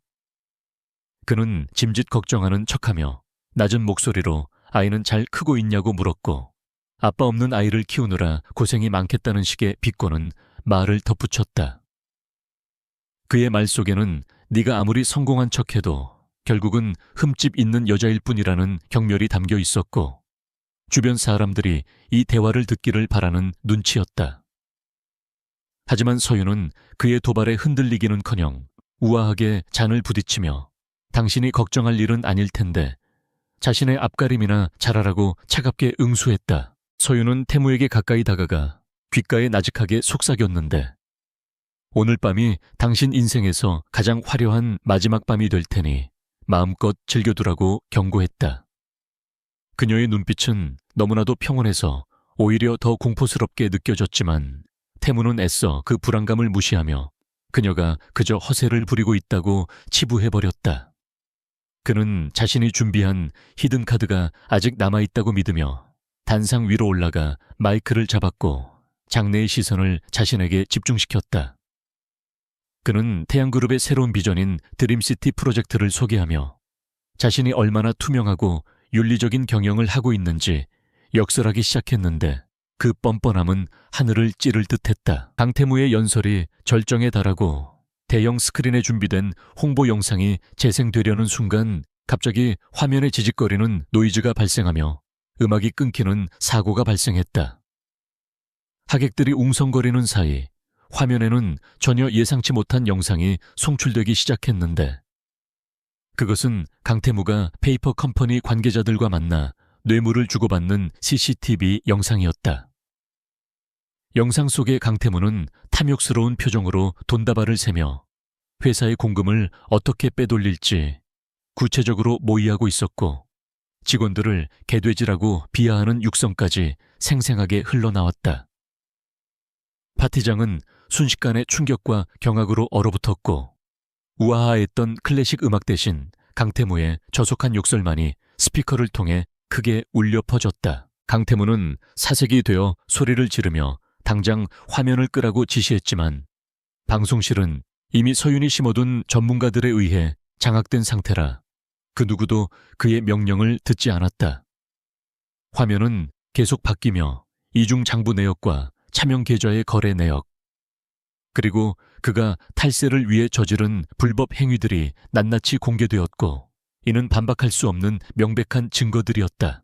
그는 짐짓 걱정하는 척하며 낮은 목소리로 아이는 잘 크고 있냐고 물었고 아빠 없는 아이를 키우느라 고생이 많겠다는 식의 비꼬는 말을 덧붙였다. 그의 말 속에는 네가 아무리 성공한 척해도 결국은 흠집 있는 여자일 뿐이라는 경멸이 담겨 있었고 주변 사람들이 이 대화를 듣기를 바라는 눈치였다. 하지만 서윤은 그의 도발에 흔들리기는커녕 우아하게 잔을 부딪히며 당신이 걱정할 일은 아닐 텐데 자신의 앞가림이나 잘하라고 차갑게 응수했다. 서윤은 태무에게 가까이 다가가 귓가에 나직하게 속삭였는데 오늘 밤이 당신 인생에서 가장 화려한 마지막 밤이 될 테니 마음껏 즐겨두라고 경고했다. 그녀의 눈빛은 너무나도 평온해서 오히려 더 공포스럽게 느껴졌지만 태무는 애써 그 불안감을 무시하며 그녀가 그저 허세를 부리고 있다고 치부해버렸다. 그는 자신이 준비한 히든카드가 아직 남아있다고 믿으며 단상 위로 올라가 마이크를 잡았고 장내의 시선을 자신에게 집중시켰다. 그는 태양그룹의 새로운 비전인 드림시티 프로젝트를 소개하며 자신이 얼마나 투명하고 윤리적인 경영을 하고 있는지 역설하기 시작했는데 그 뻔뻔함은 하늘을 찌를 듯했다. 강태무의 연설이 절정에 달하고 대형 스크린에 준비된 홍보 영상이 재생되려는 순간 갑자기 화면에 지직거리는 노이즈가 발생하며 음악이 끊기는 사고가 발생했다. 하객들이 웅성거리는 사이 화면에는 전혀 예상치 못한 영상이 송출되기 시작했는데 그것은 강태무가 페이퍼 컴퍼니 관계자들과 만나 뇌물을 주고받는 CCTV 영상이었다. 영상 속의 강태무는 탐욕스러운 표정으로 돈다발을 세며 회사의 공금을 어떻게 빼돌릴지 구체적으로 모의하고 있었고 직원들을 개돼지라고 비하하는 육성까지 생생하게 흘러나왔다. 파티장은 순식간에 충격과 경악으로 얼어붙었고 우아하했던 클래식 음악 대신 강태무의 저속한 욕설만이 스피커를 통해 크게 울려 퍼졌다. 강태무는 사색이 되어 소리를 지르며 당장 화면을 끄라고 지시했지만 방송실은 이미 서윤이 심어둔 전문가들에 의해 장악된 상태라 그 누구도 그의 명령을 듣지 않았다. 화면은 계속 바뀌며 이중 장부 내역과 차명 계좌의 거래 내역 그리고 그가 탈세를 위해 저지른 불법 행위들이 낱낱이 공개되었고 이는 반박할 수 없는 명백한 증거들이었다.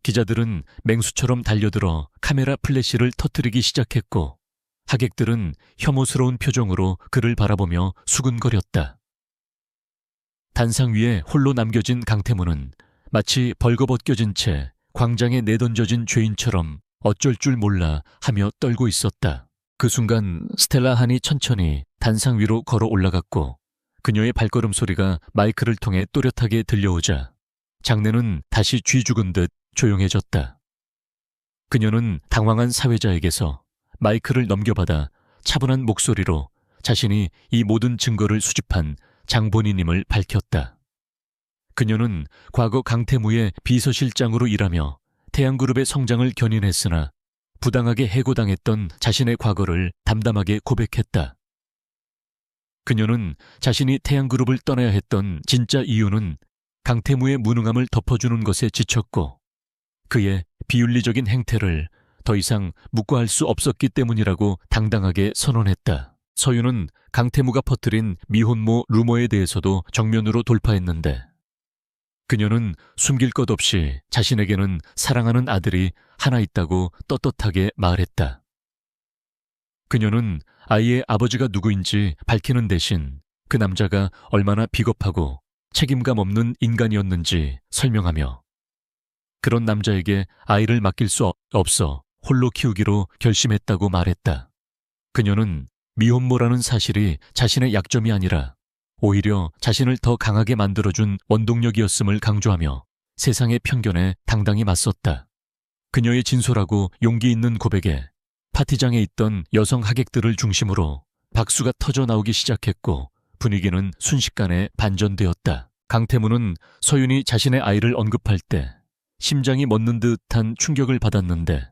기자들은 맹수처럼 달려들어 카메라 플래시를 터뜨리기 시작했고 하객들은 혐오스러운 표정으로 그를 바라보며 수근거렸다. 단상 위에 홀로 남겨진 강태무는 마치 벌거벗겨진 채 광장에 내던져진 죄인처럼 어쩔 줄 몰라 하며 떨고 있었다. 그 순간 스텔라 한이 천천히 단상 위로 걸어 올라갔고 그녀의 발걸음 소리가 마이크를 통해 또렷하게 들려오자 장내는 다시 쥐 죽은 듯 조용해졌다. 그녀는 당황한 사회자에게서 마이크를 넘겨받아 차분한 목소리로 자신이 이 모든 증거를 수집한 장본인임을 밝혔다. 그녀는 과거 강태무의 비서실장으로 일하며 태양그룹의 성장을 견인했으나 부당하게 해고당했던 자신의 과거를 담담하게 고백했다. 그녀는 자신이 태양그룹을 떠나야 했던 진짜 이유는 강태무의 무능함을 덮어주는 것에 지쳤고 그의 비윤리적인 행태를 더 이상 묵과할 수 없었기 때문이라고 당당하게 선언했다. 서유는 강태무가 퍼뜨린 미혼모 루머에 대해서도 정면으로 돌파했는데 그녀는 숨길 것 없이 자신에게는 사랑하는 아들이 하나 있다고 떳떳하게 말했다. 그녀는 아이의 아버지가 누구인지 밝히는 대신 그 남자가 얼마나 비겁하고 책임감 없는 인간이었는지 설명하며 그런 남자에게 아이를 맡길 수 없어 홀로 키우기로 결심했다고 말했다. 그녀는 미혼모라는 사실이 자신의 약점이 아니라 오히려 자신을 더 강하게 만들어준 원동력이었음을 강조하며 세상의 편견에 당당히 맞섰다. 그녀의 진솔하고 용기 있는 고백에 파티장에 있던 여성 하객들을 중심으로 박수가 터져 나오기 시작했고 분위기는 순식간에 반전되었다. 강태무는 서윤이 자신의 아이를 언급할 때 심장이 멎는 듯한 충격을 받았는데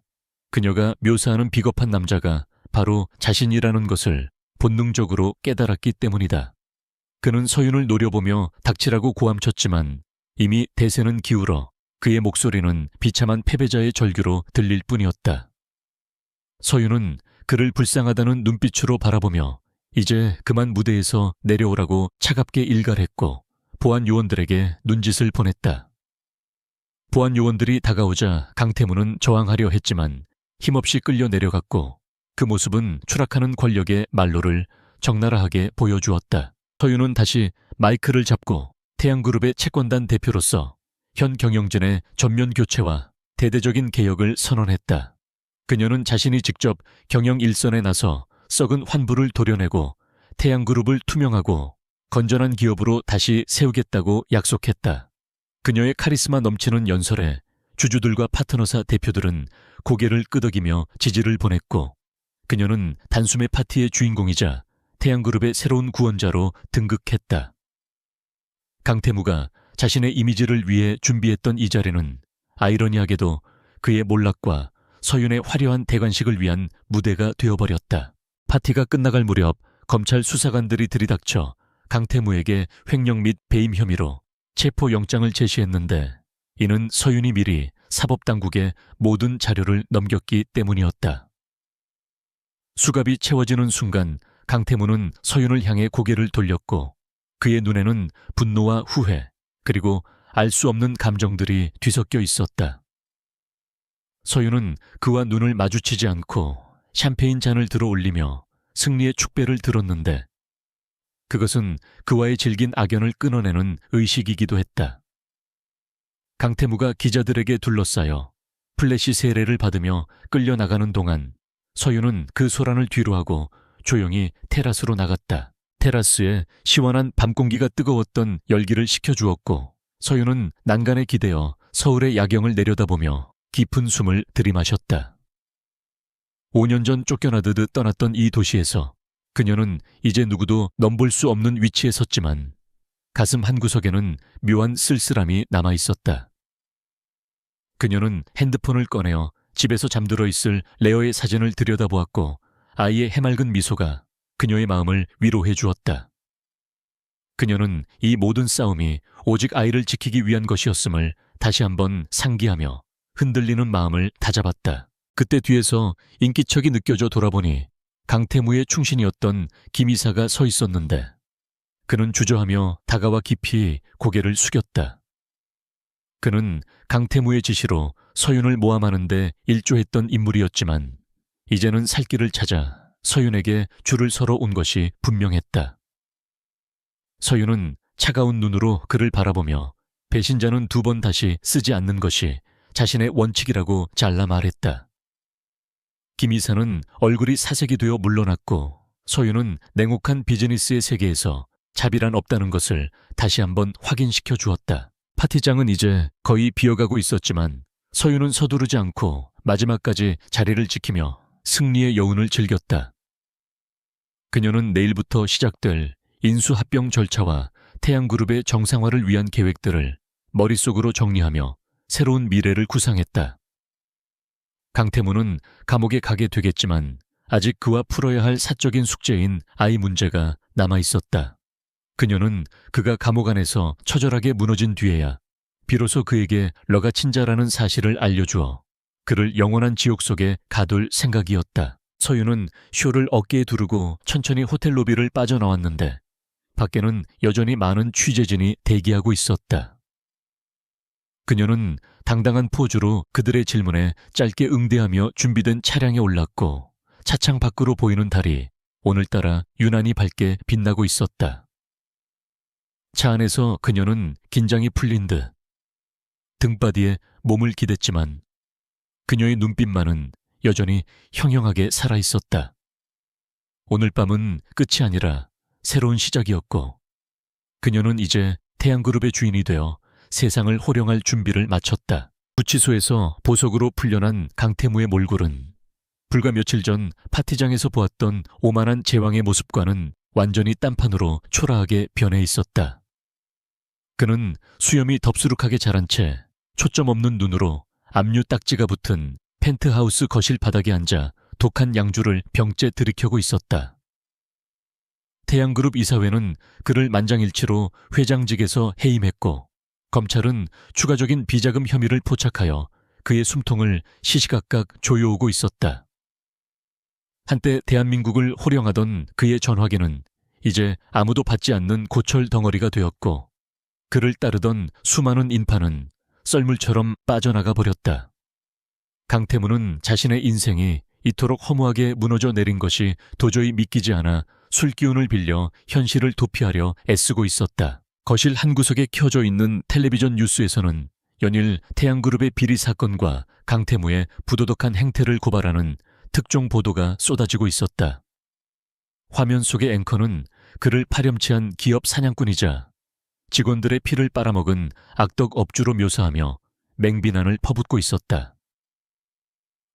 그녀가 묘사하는 비겁한 남자가 바로 자신이라는 것을 본능적으로 깨달았기 때문이다. 그는 서윤을 노려보며 닥치라고 고함쳤지만 이미 대세는 기울어 그의 목소리는 비참한 패배자의 절규로 들릴 뿐이었다. 서윤은 그를 불쌍하다는 눈빛으로 바라보며 이제 그만 무대에서 내려오라고 차갑게 일갈했고 보안 요원들에게 눈짓을 보냈다. 보안 요원들이 다가오자 강태무는 저항하려 했지만 힘없이 끌려 내려갔고 그 모습은 추락하는 권력의 말로를 적나라하게 보여주었다. 서윤은 다시 마이크를 잡고 태양그룹의 채권단 대표로서 현 경영진의 전면 교체와 대대적인 개혁을 선언했다. 그녀는 자신이 직접 경영 일선에 나서 썩은 환부를 도려내고 태양그룹을 투명하고 건전한 기업으로 다시 세우겠다고 약속했다. 그녀의 카리스마 넘치는 연설에 주주들과 파트너사 대표들은 고개를 끄덕이며 지지를 보냈고 그녀는 단숨에 파티의 주인공이자 태양그룹의 새로운 구원자로 등극했다. 강태무가 자신의 이미지를 위해 준비했던 이 자리는 아이러니하게도 그의 몰락과 서윤의 화려한 대관식을 위한 무대가 되어버렸다. 파티가 끝나갈 무렵 검찰 수사관들이 들이닥쳐 강태무에게 횡령 및 배임 혐의로 체포영장을 제시했는데 이는 서윤이 미리 사법당국에 모든 자료를 넘겼기 때문이었다. 수갑이 채워지는 순간 강태무는 서윤을 향해 고개를 돌렸고 그의 눈에는 분노와 후회 그리고 알 수 없는 감정들이 뒤섞여 있었다. 서윤은 그와 눈을 마주치지 않고 샴페인 잔을 들어 올리며 승리의 축배를 들었는데 그것은 그와의 질긴 악연을 끊어내는 의식이기도 했다. 강태무가 기자들에게 둘러싸여 플래시 세례를 받으며 끌려나가는 동안 서윤은 그 소란을 뒤로하고 조용히 테라스로 나갔다. 테라스에 시원한 밤 공기가 뜨거웠던 열기를 식혀주었고 서윤은 난간에 기대어 서울의 야경을 내려다보며 깊은 숨을 들이마셨다. 5년 전 쫓겨나듯 떠났던 이 도시에서 그녀는 이제 누구도 넘볼 수 없는 위치에 섰지만 가슴 한구석에는 묘한 쓸쓸함이 남아있었다. 그녀는 핸드폰을 꺼내어 집에서 잠들어 있을 레어의 사진을 들여다보았고 아이의 해맑은 미소가 그녀의 마음을 위로해 주었다. 그녀는 이 모든 싸움이 오직 아이를 지키기 위한 것이었음을 다시 한번 상기하며 흔들리는 마음을 다잡았다. 그때 뒤에서 인기척이 느껴져 돌아보니 강태무의 충신이었던 김 이사가 서 있었는데 그는 주저하며 다가와 깊이 고개를 숙였다. 그는 강태무의 지시로 서윤을 모함하는 데 일조했던 인물이었지만 이제는 살 길을 찾아 서윤에게 줄을 서러 온 것이 분명했다. 서윤은 차가운 눈으로 그를 바라보며 배신자는 2번 다시 쓰지 않는 것이 자신의 원칙이라고 잘라 말했다. 김 이사는 얼굴이 사색이 되어 물러났고 서윤은 냉혹한 비즈니스의 세계에서 자비란 없다는 것을 다시 한번 확인시켜 주었다. 파티장은 이제 거의 비어가고 있었지만 서윤은 서두르지 않고 마지막까지 자리를 지키며 승리의 여운을 즐겼다. 그녀는 내일부터 시작될 인수합병 절차와 태양그룹의 정상화를 위한 계획들을 머릿속으로 정리하며 새로운 미래를 구상했다. 강태무는 감옥에 가게 되겠지만 아직 그와 풀어야 할 사적인 숙제인 아이 문제가 남아 있었다. 그녀는 그가 감옥 안에서 처절하게 무너진 뒤에야 비로소 그에게 러가 친자라는 사실을 알려주어 그를 영원한 지옥 속에 가둘 생각이었다. 서윤은 쇼를 어깨에 두르고 천천히 호텔 로비를 빠져나왔는데 밖에는 여전히 많은 취재진이 대기하고 있었다. 그녀는 당당한 포즈로 그들의 질문에 짧게 응대하며 준비된 차량에 올랐고 차창 밖으로 보이는 달이 오늘따라 유난히 밝게 빛나고 있었다. 차 안에서 그녀는 긴장이 풀린 듯 등바디에 몸을 기댔지만 그녀의 눈빛만은 여전히 형형하게 살아있었다. 오늘 밤은 끝이 아니라 새로운 시작이었고 그녀는 이제 태양그룹의 주인이 되어 세상을 호령할 준비를 마쳤다. 구치소에서 보석으로 풀려난 강태무의 몰골은 불과 며칠 전 파티장에서 보았던 오만한 제왕의 모습과는 완전히 딴판으로 초라하게 변해 있었다. 그는 수염이 덥수룩하게 자란 채 초점 없는 눈으로 압류 딱지가 붙은 펜트하우스 거실 바닥에 앉아 독한 양주를 병째 들이켜고 있었다. 태양그룹 이사회는 그를 만장일치로 회장직에서 해임했고 검찰은 추가적인 비자금 혐의를 포착하여 그의 숨통을 시시각각 조여오고 있었다. 한때 대한민국을 호령하던 그의 전화기는 이제 아무도 받지 않는 고철 덩어리가 되었고 그를 따르던 수많은 인파는 썰물처럼 빠져나가 버렸다. 강태무는 자신의 인생이 이토록 허무하게 무너져 내린 것이 도저히 믿기지 않아 술기운을 빌려 현실을 도피하려 애쓰고 있었다. 거실 한 구석에 켜져 있는 텔레비전 뉴스에서는 연일 태양그룹의 비리 사건과 강태무의 부도덕한 행태를 고발하는 특종 보도가 쏟아지고 있었다. 화면 속의 앵커는 그를 파렴치한 기업 사냥꾼이자 직원들의 피를 빨아먹은 악덕 업주로 묘사하며 맹비난을 퍼붓고 있었다.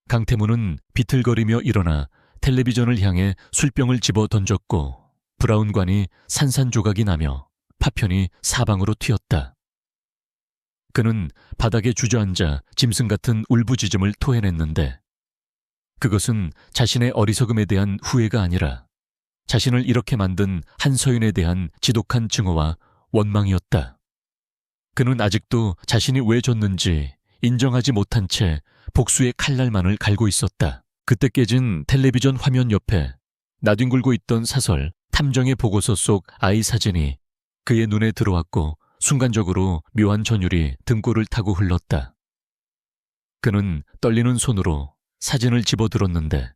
강태무는 비틀거리며 일어나 텔레비전을 향해 술병을 집어 던졌고 브라운관이 산산조각이 나며 파편이 사방으로 튀었다. 그는 바닥에 주저앉아 짐승 같은 울부짖음을 토해냈는데 그것은 자신의 어리석음에 대한 후회가 아니라 자신을 이렇게 만든 한서윤에 대한 지독한 증오와 원망이었다. 그는 아직도 자신이 왜 졌는지 인정하지 못한 채 복수의 칼날만을 갈고 있었다. 그때 깨진 텔레비전 화면 옆에 나뒹굴고 있던 사설 탐정의 보고서 속 아이 사진이 그의 눈에 들어왔고 순간적으로 묘한 전율이 등골을 타고 흘렀다. 그는 떨리는 손으로 사진을 집어들었는데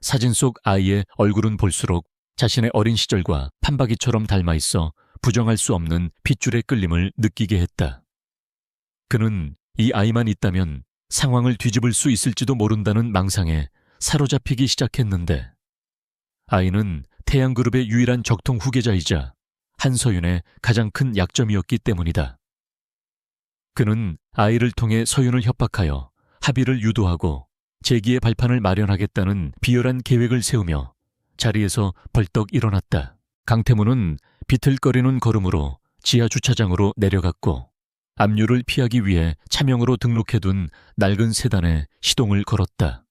사진 속 아이의 얼굴은 볼수록 자신의 어린 시절과 판박이처럼 닮아 있어 부정할 수 없는 핏줄의 끌림을 느끼게 했다. 그는 이 아이만 있다면 상황을 뒤집을 수 있을지도 모른다는 망상에 사로잡히기 시작했는데 아이는 태양그룹의 유일한 적통 후계자이자 한서윤의 가장 큰 약점이었기 때문이다. 그는 아이를 통해 서윤을 협박하여 합의를 유도하고 재기의 발판을 마련하겠다는 비열한 계획을 세우며 자리에서 벌떡 일어났다. 강태무는 비틀거리는 걸음으로 지하 주차장으로 내려갔고 압류를 피하기 위해 차명으로 등록해둔 낡은 세단에 시동을 걸었다.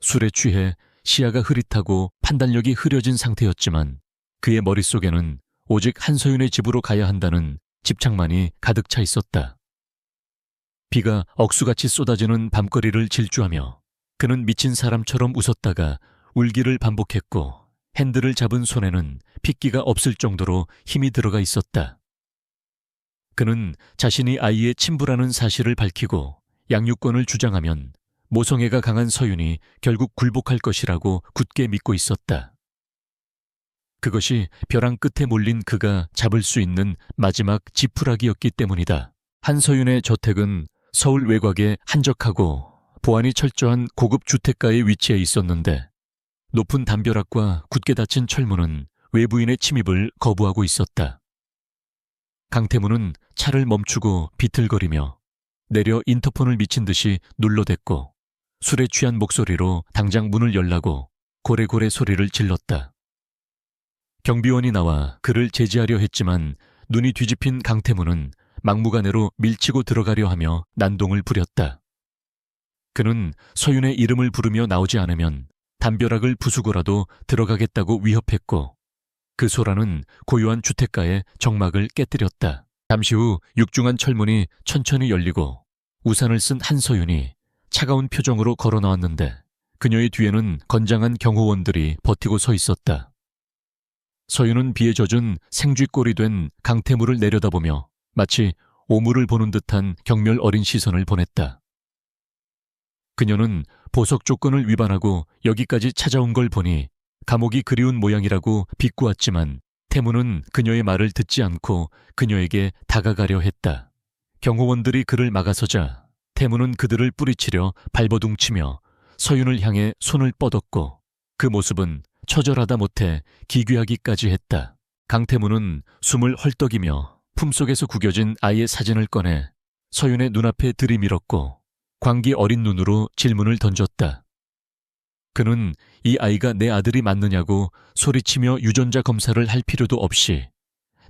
술에 취해 시야가 흐릿하고 판단력이 흐려진 상태였지만 그의 머릿속에는 오직 한서윤의 집으로 가야 한다는 집착만이 가득 차 있었다. 비가 억수같이 쏟아지는 밤거리를 질주하며 그는 미친 사람처럼 웃었다가 울기를 반복했고 핸들을 잡은 손에는 핏기가 없을 정도로 힘이 들어가 있었다. 그는 자신이 아이의 친부라는 사실을 밝히고 양육권을 주장하면 모성애가 강한 서윤이 결국 굴복할 것이라고 굳게 믿고 있었다. 그것이 벼랑 끝에 몰린 그가 잡을 수 있는 마지막 지푸라기였기 때문이다. 한서윤의 저택은 서울 외곽의 한적하고 보안이 철저한 고급 주택가에 위치해 있었는데 높은 담벼락과 굳게 닫힌 철문은 외부인의 침입을 거부하고 있었다. 강태무는 차를 멈추고 비틀거리며 내려 인터폰을 미친 듯이 눌러댔고 술에 취한 목소리로 당장 문을 열라고 고래고래 소리를 질렀다. 경비원이 나와 그를 제지하려 했지만 눈이 뒤집힌 강태무는 막무가내로 밀치고 들어가려 하며 난동을 부렸다. 그는 서윤의 이름을 부르며 나오지 않으면 담벼락을 부수고라도 들어가겠다고 위협했고 그 소라는 고요한 주택가의 정막을 깨뜨렸다. 잠시 후 육중한 철문이 천천히 열리고 우산을 쓴 한서윤이 차가운 표정으로 걸어 나왔는데 그녀의 뒤에는 건장한 경호원들이 버티고 서 있었다. 서윤은 비에 젖은 생쥐꼴이 된 강태무를 내려다보며 마치 오물을 보는 듯한 경멸 어린 시선을 보냈다. 그녀는 보석 조건을 위반하고 여기까지 찾아온 걸 보니 감옥이 그리운 모양이라고 비꼬았지만 태무는 그녀의 말을 듣지 않고 그녀에게 다가가려 했다. 경호원들이 그를 막아서자 태무는 그들을 뿌리치려 발버둥치며 서윤을 향해 손을 뻗었고 그 모습은 처절하다 못해 기괴하기까지 했다. 강태무는 숨을 헐떡이며 품속에서 구겨진 아이의 사진을 꺼내 서윤의 눈앞에 들이밀었고 광기 어린 눈으로 질문을 던졌다. 그는 이 아이가 내 아들이 맞느냐고 소리치며 유전자 검사를 할 필요도 없이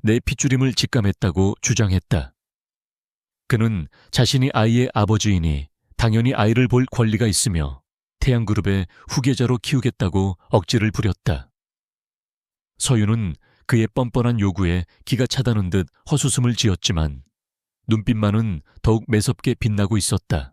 내 핏줄임을 직감했다고 주장했다. 그는 자신이 아이의 아버지이니 당연히 아이를 볼 권리가 있으며 태양그룹의 후계자로 키우겠다고 억지를 부렸다. 서윤은 그의 뻔뻔한 요구에 기가 차다는 듯 헛웃음을 지었지만 눈빛만은 더욱 매섭게 빛나고 있었다.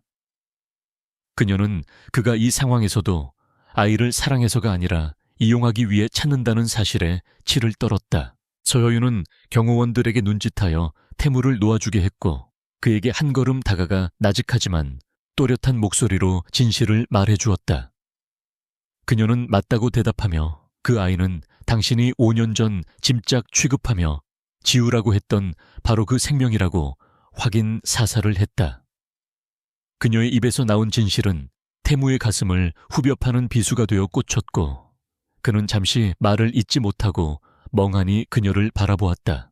그녀는 그가 이 상황에서도 아이를 사랑해서가 아니라 이용하기 위해 찾는다는 사실에 치를 떨었다. 서여윤은 경호원들에게 눈짓하여 태무를 놓아주게 했고 그에게 한 걸음 다가가 나직하지만 또렷한 목소리로 진실을 말해주었다. 그녀는 맞다고 대답하며 그 아이는 당신이 5년 전 짐짝 취급하며 지우라고 했던 바로 그 생명이라고 확인 사살을 했다. 그녀의 입에서 나온 진실은 태무의 가슴을 후벼 파는 비수가 되어 꽂혔고 그는 잠시 말을 잇지 못하고 멍하니 그녀를 바라보았다.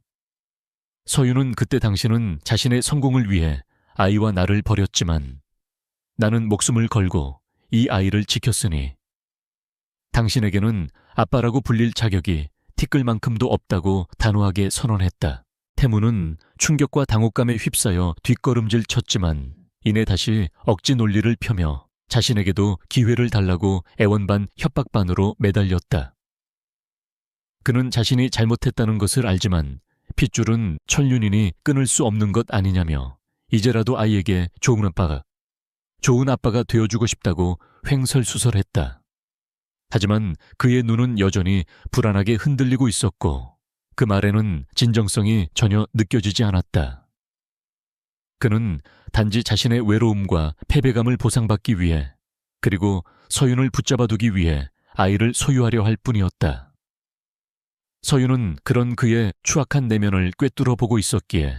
서윤은 그때 당신은 자신의 성공을 위해 아이와 나를 버렸지만 나는 목숨을 걸고 이 아이를 지켰으니 당신에게는 아빠라고 불릴 자격이 티끌만큼도 없다고 단호하게 선언했다. 태무는 충격과 당혹감에 휩싸여 뒷걸음질 쳤지만 이내 다시 억지 논리를 펴며 자신에게도 기회를 달라고 애원반 협박반으로 매달렸다. 그는 자신이 잘못했다는 것을 알지만 핏줄은 천륜이니 끊을 수 없는 것 아니냐며 이제라도 아이에게 좋은 아빠가 되어주고 싶다고 횡설수설했다. 하지만 그의 눈은 여전히 불안하게 흔들리고 있었고 그 말에는 진정성이 전혀 느껴지지 않았다. 그는 단지 자신의 외로움과 패배감을 보상받기 위해 그리고 서윤을 붙잡아두기 위해 아이를 소유하려 할 뿐이었다. 서윤은 그런 그의 추악한 내면을 꿰뚫어 보고 있었기에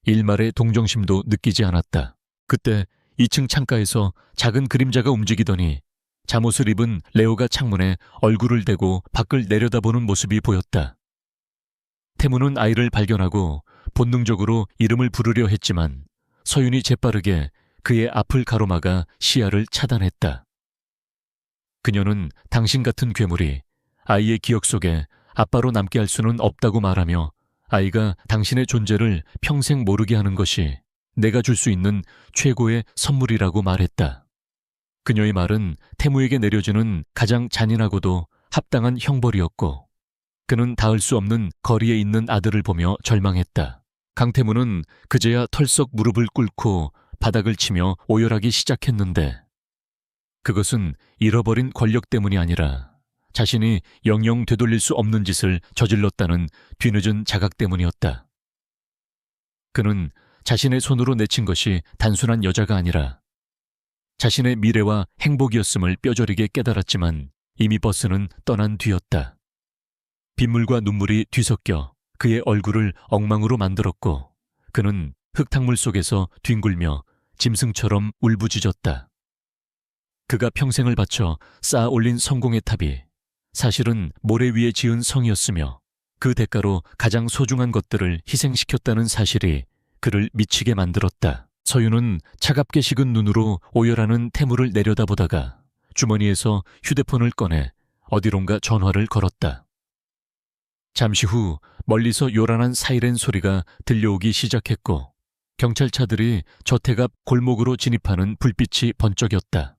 일말의 동정심도 느끼지 않았다. 그때 2층 창가에서 작은 그림자가 움직이더니 잠옷을 입은 레오가 창문에 얼굴을 대고 밖을 내려다보는 모습이 보였다. 태무는 아이를 발견하고 본능적으로 이름을 부르려 했지만 서윤이 재빠르게 그의 앞을 가로막아 시야를 차단했다. 그녀는 당신 같은 괴물이 아이의 기억 속에 아빠로 남게 할 수는 없다고 말하며 아이가 당신의 존재를 평생 모르게 하는 것이 내가 줄 수 있는 최고의 선물이라고 말했다. 그녀의 말은 태무에게 내려지는 가장 잔인하고도 합당한 형벌이었고 그는 닿을 수 없는 거리에 있는 아들을 보며 절망했다. 강태무는 그제야 털썩 무릎을 꿇고 바닥을 치며 오열하기 시작했는데 그것은 잃어버린 권력 때문이 아니라 자신이 영영 되돌릴 수 없는 짓을 저질렀다는 뒤늦은 자각 때문이었다. 그는 자신의 손으로 내친 것이 단순한 여자가 아니라 자신의 미래와 행복이었음을 뼈저리게 깨달았지만 이미 버스는 떠난 뒤였다. 빗물과 눈물이 뒤섞여 그의 얼굴을 엉망으로 만들었고 그는 흙탕물 속에서 뒹굴며 짐승처럼 울부짖었다. 그가 평생을 바쳐 쌓아 올린 성공의 탑이 사실은 모래 위에 지은 성이었으며 그 대가로 가장 소중한 것들을 희생시켰다는 사실이 그를 미치게 만들었다. 서윤은 차갑게 식은 눈으로 오열하는 태무를 내려다보다가 주머니에서 휴대폰을 꺼내 어디론가 전화를 걸었다. 잠시 후 멀리서 요란한 사이렌 소리가 들려오기 시작했고 경찰차들이 저택 앞 골목으로 진입하는 불빛이 번쩍였다.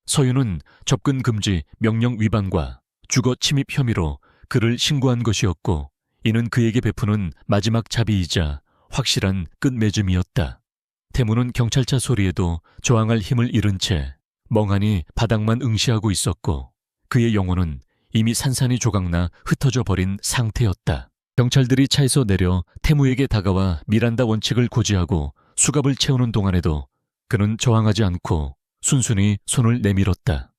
서윤은 접근 금지 명령 위반과 주거 침입 혐의로 그를 신고한 것이었고, 이는 그에게 베푸는 마지막 자비이자 확실한 끝맺음이었다. 태무는 경찰차 소리에도 저항할 힘을 잃은 채 멍하니 바닥만 응시하고 있었고, 그의 영혼은 이미 산산이 조각나 흩어져 버린 상태였다. 경찰들이 차에서 내려 태무에게 다가와 미란다 원칙을 고지하고 수갑을 채우는 동안에도 그는 저항하지 않고 순순히 손을 내밀었다.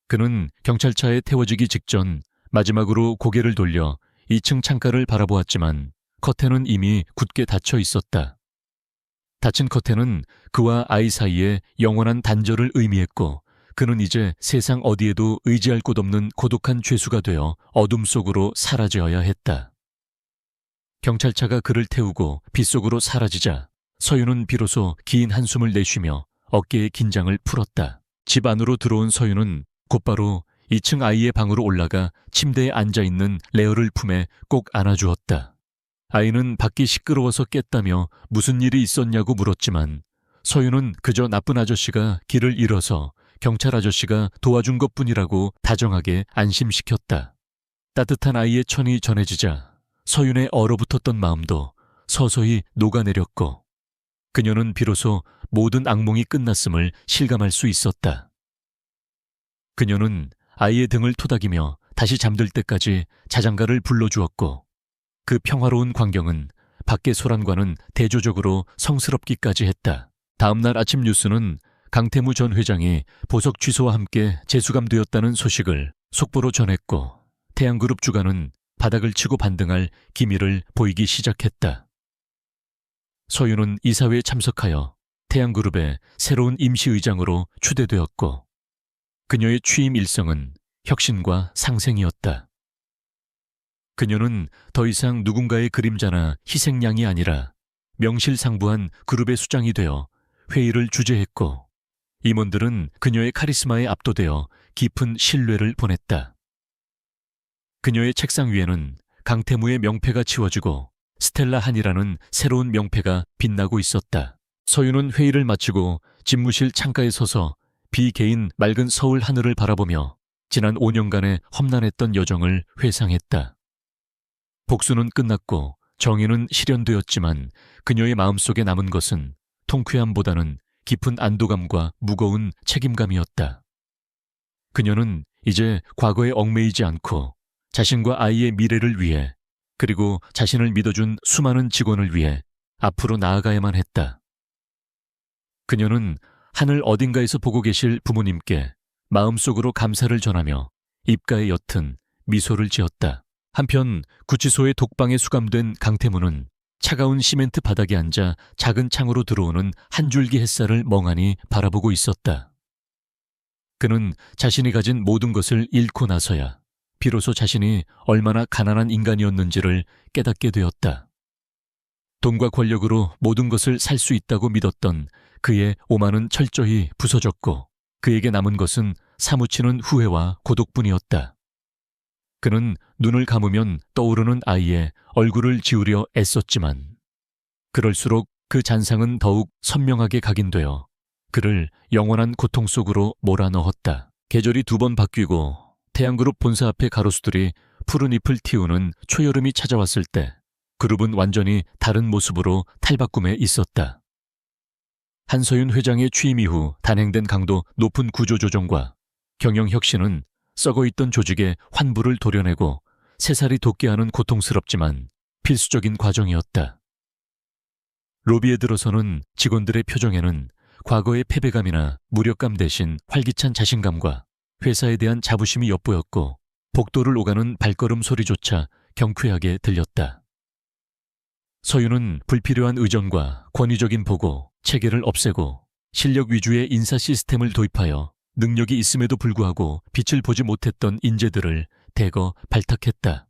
그는 경찰차에 태워지기 직전 마지막으로 고개를 돌려 2층 창가를 바라보았지만 커튼은 이미 굳게 닫혀 있었다. 닫힌 커튼은 그와 아이 사이에 영원한 단절을 의미했고, 그는 이제 세상 어디에도 의지할 곳 없는 고독한 죄수가 되어 어둠 속으로 사라져야 했다. 경찰차가 그를 태우고 빗속으로 사라지자 서윤은 비로소 긴 한숨을 내쉬며 어깨의 긴장을 풀었다. 집 안으로 들어온 서윤은 곧바로 2층 아이의 방으로 올라가 침대에 앉아있는 레어를 품에 꼭 안아주었다. 아이는 밖이 시끄러워서 깼다며 무슨 일이 있었냐고 물었지만 서윤은 그저 나쁜 아저씨가 길을 잃어서 경찰 아저씨가 도와준 것뿐이라고 다정하게 안심시켰다. 따뜻한 아이의 천이 전해지자 서윤의 얼어붙었던 마음도 서서히 녹아내렸고, 그녀는 비로소 모든 악몽이 끝났음을 실감할 수 있었다. 그녀는 아이의 등을 토닥이며 다시 잠들 때까지 자장가를 불러주었고, 그 평화로운 광경은 밖의 소란과는 대조적으로 성스럽기까지 했다. 다음날 아침 뉴스는 강태무 전 회장이 보석 취소와 함께 재수감되었다는 소식을 속보로 전했고, 태양그룹 주가는 바닥을 치고 반등할 기미를 보이기 시작했다. 서윤은 이사회에 참석하여 태양그룹의 새로운 임시의장으로 추대되었고, 그녀의 취임 일성은 혁신과 상생이었다. 그녀는 더 이상 누군가의 그림자나 희생양이 아니라 명실상부한 그룹의 수장이 되어 회의를 주재했고, 임원들은 그녀의 카리스마에 압도되어 깊은 신뢰를 보냈다. 그녀의 책상 위에는 강태무의 명패가 지워지고 스텔라 한이라는 새로운 명패가 빛나고 있었다. 서윤은 회의를 마치고 집무실 창가에 서서 비개인 맑은 서울 하늘을 바라보며 지난 5년간의 험난했던 여정을 회상했다. 복수는 끝났고 정의는 실현되었지만 그녀의 마음속에 남은 것은 통쾌함보다는 깊은 안도감과 무거운 책임감이었다. 그녀는 이제 과거에 얽매이지 않고 자신과 아이의 미래를 위해, 그리고 자신을 믿어준 수많은 직원을 위해 앞으로 나아가야만 했다. 그녀는 하늘 어딘가에서 보고 계실 부모님께 마음속으로 감사를 전하며 입가에 옅은 미소를 지었다. 한편 구치소의 독방에 수감된 강태무는 차가운 시멘트 바닥에 앉아 작은 창으로 들어오는 한 줄기 햇살을 멍하니 바라보고 있었다. 그는 자신이 가진 모든 것을 잃고 나서야 비로소 자신이 얼마나 가난한 인간이었는지를 깨닫게 되었다. 돈과 권력으로 모든 것을 살 수 있다고 믿었던 그의 오만은 철저히 부서졌고, 그에게 남은 것은 사무치는 후회와 고독뿐이었다. 그는 눈을 감으면 떠오르는 아이의 얼굴을 지우려 애썼지만, 그럴수록 그 잔상은 더욱 선명하게 각인되어 그를 영원한 고통 속으로 몰아넣었다. 계절이 2번 바뀌고 태양그룹 본사 앞에 가로수들이 푸른 잎을 틔우는 초여름이 찾아왔을 때 그룹은 완전히 다른 모습으로 탈바꿈에 있었다. 한서윤 회장의 취임 이후 단행된 강도 높은 구조조정과 경영혁신은 썩어있던 조직의 환부를 도려내고 새살이 돋게 하는 고통스럽지만 필수적인 과정이었다. 로비에 들어서는 직원들의 표정에는 과거의 패배감이나 무력감 대신 활기찬 자신감과 회사에 대한 자부심이 엿보였고, 복도를 오가는 발걸음 소리조차 경쾌하게 들렸다. 서윤은 불필요한 의전과 권위적인 보고, 체계를 없애고 실력 위주의 인사 시스템을 도입하여 능력이 있음에도 불구하고 빛을 보지 못했던 인재들을 대거 발탁했다.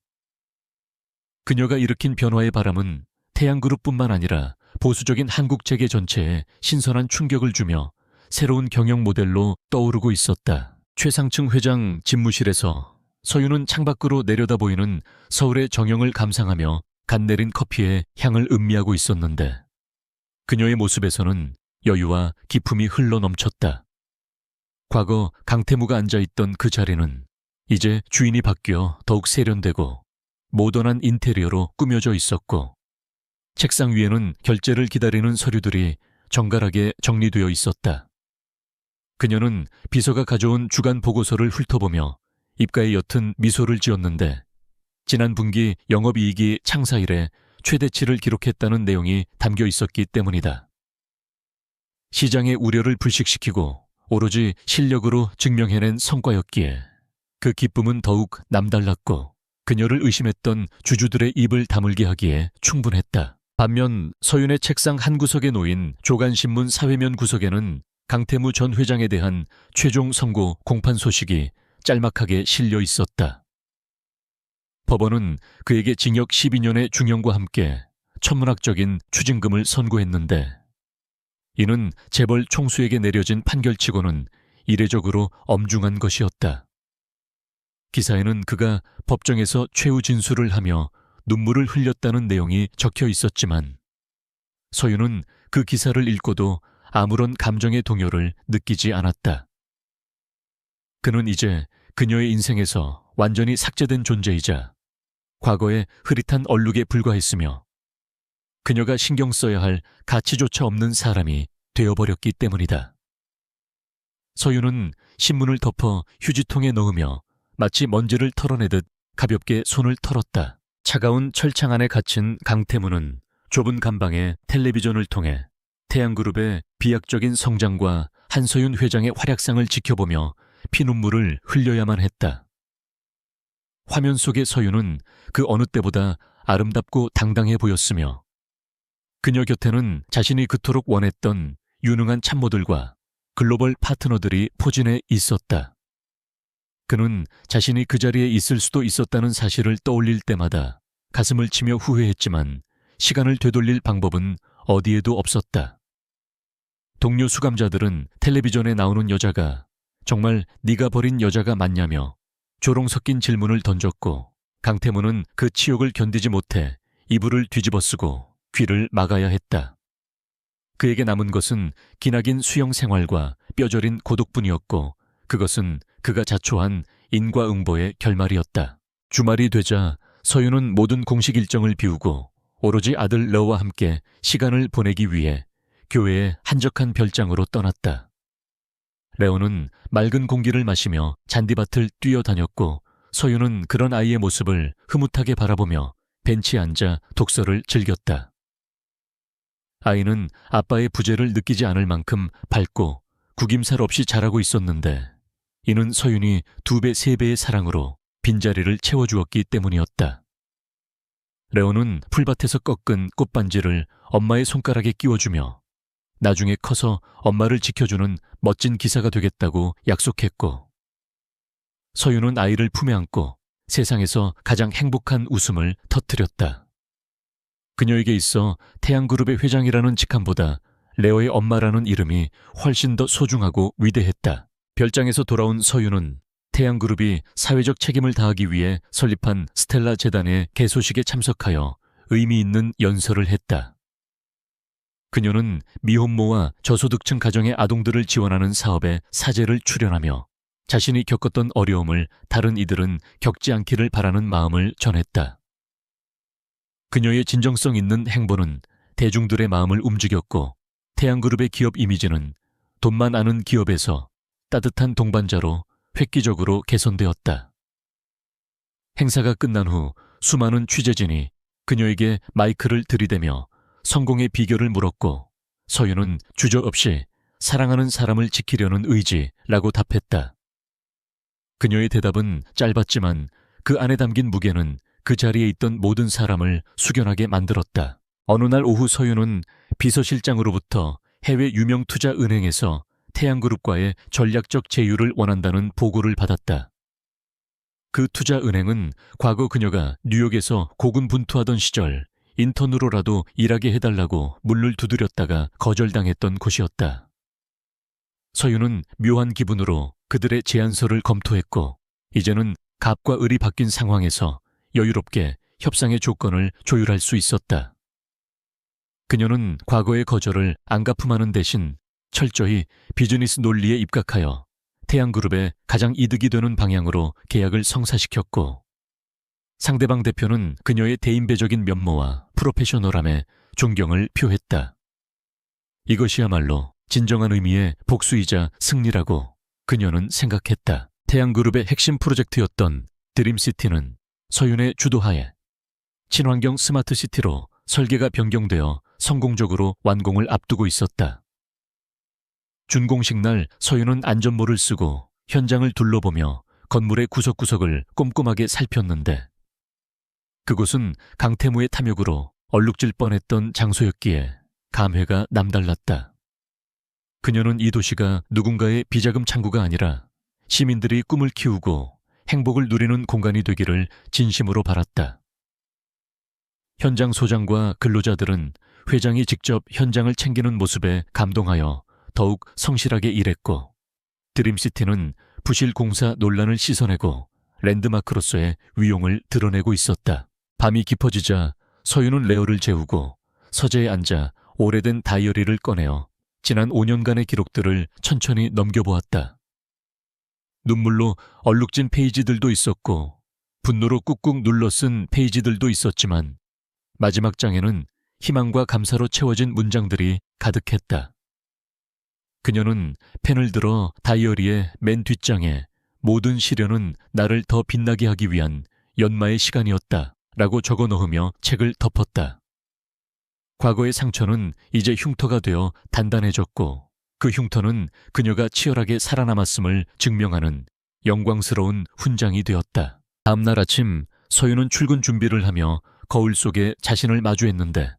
그녀가 일으킨 변화의 바람은 태양그룹뿐만 아니라 보수적인 한국 재계 전체에 신선한 충격을 주며 새로운 경영 모델로 떠오르고 있었다. 최상층 회장 집무실에서 서윤은 창밖으로 내려다보이는 서울의 정영을 감상하며 갓 내린 커피에 향을 음미하고 있었는데, 그녀의 모습에서는 여유와 기품이 흘러넘쳤다. 과거 강태무가 앉아있던 그 자리는 이제 주인이 바뀌어 더욱 세련되고 모던한 인테리어로 꾸며져 있었고, 책상 위에는 결제를 기다리는 서류들이 정갈하게 정리되어 있었다. 그녀는 비서가 가져온 주간 보고서를 훑어보며 입가에 옅은 미소를 지었는데, 지난 분기 영업이익이 창사 이래 최대치를 기록했다는 내용이 담겨 있었기 때문이다. 시장의 우려를 불식시키고 오로지 실력으로 증명해낸 성과였기에 그 기쁨은 더욱 남달랐고, 그녀를 의심했던 주주들의 입을 다물게 하기에 충분했다. 반면 서윤의 책상 한 구석에 놓인 조간신문 사회면 구석에는 강태무 전 회장에 대한 최종 선고 공판 소식이 짤막하게 실려 있었다. 법원은 그에게 징역 12년의 중형과 함께 천문학적인 추징금을 선고했는데, 이는 재벌 총수에게 내려진 판결치고는 이례적으로 엄중한 것이었다. 기사에는 그가 법정에서 최후 진술을 하며 눈물을 흘렸다는 내용이 적혀 있었지만, 서윤은 그 기사를 읽고도 아무런 감정의 동요를 느끼지 않았다. 그는 이제 그녀의 인생에서 완전히 삭제된 존재이자 과거의 흐릿한 얼룩에 불과했으며, 그녀가 신경 써야 할 가치조차 없는 사람이 되어버렸기 때문이다. 서윤은 신문을 덮어 휴지통에 넣으며 마치 먼지를 털어내듯 가볍게 손을 털었다. 차가운 철창 안에 갇힌 강태무는 좁은 감방에 텔레비전을 통해 태양그룹의 비약적인 성장과 한서윤 회장의 활약상을 지켜보며 피눈물을 흘려야만 했다. 화면 속의 서윤은 그 어느 때보다 아름답고 당당해 보였으며, 그녀 곁에는 자신이 그토록 원했던 유능한 참모들과 글로벌 파트너들이 포진해 있었다. 그는 자신이 그 자리에 있을 수도 있었다는 사실을 떠올릴 때마다 가슴을 치며 후회했지만 시간을 되돌릴 방법은 어디에도 없었다. 동료 수감자들은 텔레비전에 나오는 여자가 정말 네가 버린 여자가 맞냐며 조롱 섞인 질문을 던졌고, 강태무는 그 치욕을 견디지 못해 이불을 뒤집어쓰고 귀를 막아야 했다. 그에게 남은 것은 기나긴 수영 생활과 뼈저린 고독뿐이었고, 그것은 그가 자초한 인과응보의 결말이었다. 주말이 되자 서윤은 모든 공식 일정을 비우고 오로지 아들 러와 함께 시간을 보내기 위해 교회의 한적한 별장으로 떠났다. 레오는 맑은 공기를 마시며 잔디밭을 뛰어다녔고, 서윤은 그런 아이의 모습을 흐뭇하게 바라보며 벤치에 앉아 독서를 즐겼다. 아이는 아빠의 부재를 느끼지 않을 만큼 밝고 구김살 없이 자라고 있었는데, 이는 서윤이 2배, 3배의 사랑으로 빈자리를 채워주었기 때문이었다. 레오는 풀밭에서 꺾은 꽃반지를 엄마의 손가락에 끼워주며 나중에 커서 엄마를 지켜주는 멋진 기사가 되겠다고 약속했고, 서윤은 아이를 품에 안고 세상에서 가장 행복한 웃음을 터뜨렸다. 그녀에게 있어 태양그룹의 회장이라는 직함보다 레오의 엄마라는 이름이 훨씬 더 소중하고 위대했다. 별장에서 돌아온 서윤은 태양그룹이 사회적 책임을 다하기 위해 설립한 스텔라 재단의 개소식에 참석하여 의미 있는 연설을 했다. 그녀는 미혼모와 저소득층 가정의 아동들을 지원하는 사업에 사제를 출연하며 자신이 겪었던 어려움을 다른 이들은 겪지 않기를 바라는 마음을 전했다. 그녀의 진정성 있는 행보는 대중들의 마음을 움직였고, 태양그룹의 기업 이미지는 돈만 아는 기업에서 따뜻한 동반자로 획기적으로 개선되었다. 행사가 끝난 후 수많은 취재진이 그녀에게 마이크를 들이대며 성공의 비결을 물었고, 서윤은 주저없이 사랑하는 사람을 지키려는 의지라고 답했다. 그녀의 대답은 짧았지만 그 안에 담긴 무게는 그 자리에 있던 모든 사람을 숙연하게 만들었다. 어느 날 오후 서윤은 비서실장으로부터 해외 유명 투자 은행에서 태양그룹과의 전략적 제휴를 원한다는 보고를 받았다. 그 투자 은행은 과거 그녀가 뉴욕에서 고군분투하던 시절 인턴으로라도 일하게 해달라고 문을 두드렸다가 거절당했던 곳이었다. 서윤은 묘한 기분으로 그들의 제안서를 검토했고, 이제는 갑과 을이 바뀐 상황에서 여유롭게 협상의 조건을 조율할 수 있었다. 그녀는 과거의 거절을 안가품하는 대신 철저히 비즈니스 논리에 입각하여 태양그룹에 가장 이득이 되는 방향으로 계약을 성사시켰고, 상대방 대표는 그녀의 대인배적인 면모와 프로페셔널함에 존경을 표했다. 이것이야말로 진정한 의미의 복수이자 승리라고 그녀는 생각했다. 태양그룹의 핵심 프로젝트였던 드림시티는 서윤의 주도하에 친환경 스마트시티로 설계가 변경되어 성공적으로 완공을 앞두고 있었다. 준공식 날 서윤은 안전모를 쓰고 현장을 둘러보며 건물의 구석구석을 꼼꼼하게 살폈는데, 그곳은 강태무의 탐욕으로 얼룩질 뻔했던 장소였기에 감회가 남달랐다. 그녀는 이 도시가 누군가의 비자금 창구가 아니라 시민들이 꿈을 키우고 행복을 누리는 공간이 되기를 진심으로 바랐다. 현장 소장과 근로자들은 회장이 직접 현장을 챙기는 모습에 감동하여 더욱 성실하게 일했고, 드림시티는 부실 공사 논란을 씻어내고 랜드마크로서의 위용을 드러내고 있었다. 밤이 깊어지자 서윤은 레어를 재우고 서재에 앉아 오래된 다이어리를 꺼내어 지난 5년간의 기록들을 천천히 넘겨보았다. 눈물로 얼룩진 페이지들도 있었고 분노로 꾹꾹 눌러 쓴 페이지들도 있었지만, 마지막 장에는 희망과 감사로 채워진 문장들이 가득했다. 그녀는 펜을 들어 다이어리의 맨 뒷장에 모든 시련은 나를 더 빛나게 하기 위한 연마의 시간이었다 라고 적어 넣으며 책을 덮었다. 과거의 상처는 이제 흉터가 되어 단단해졌고, 그 흉터는 그녀가 치열하게 살아남았음을 증명하는 영광스러운 훈장이 되었다. 다음 날 아침 서윤은 출근 준비를 하며 거울 속에 자신을 마주했는데,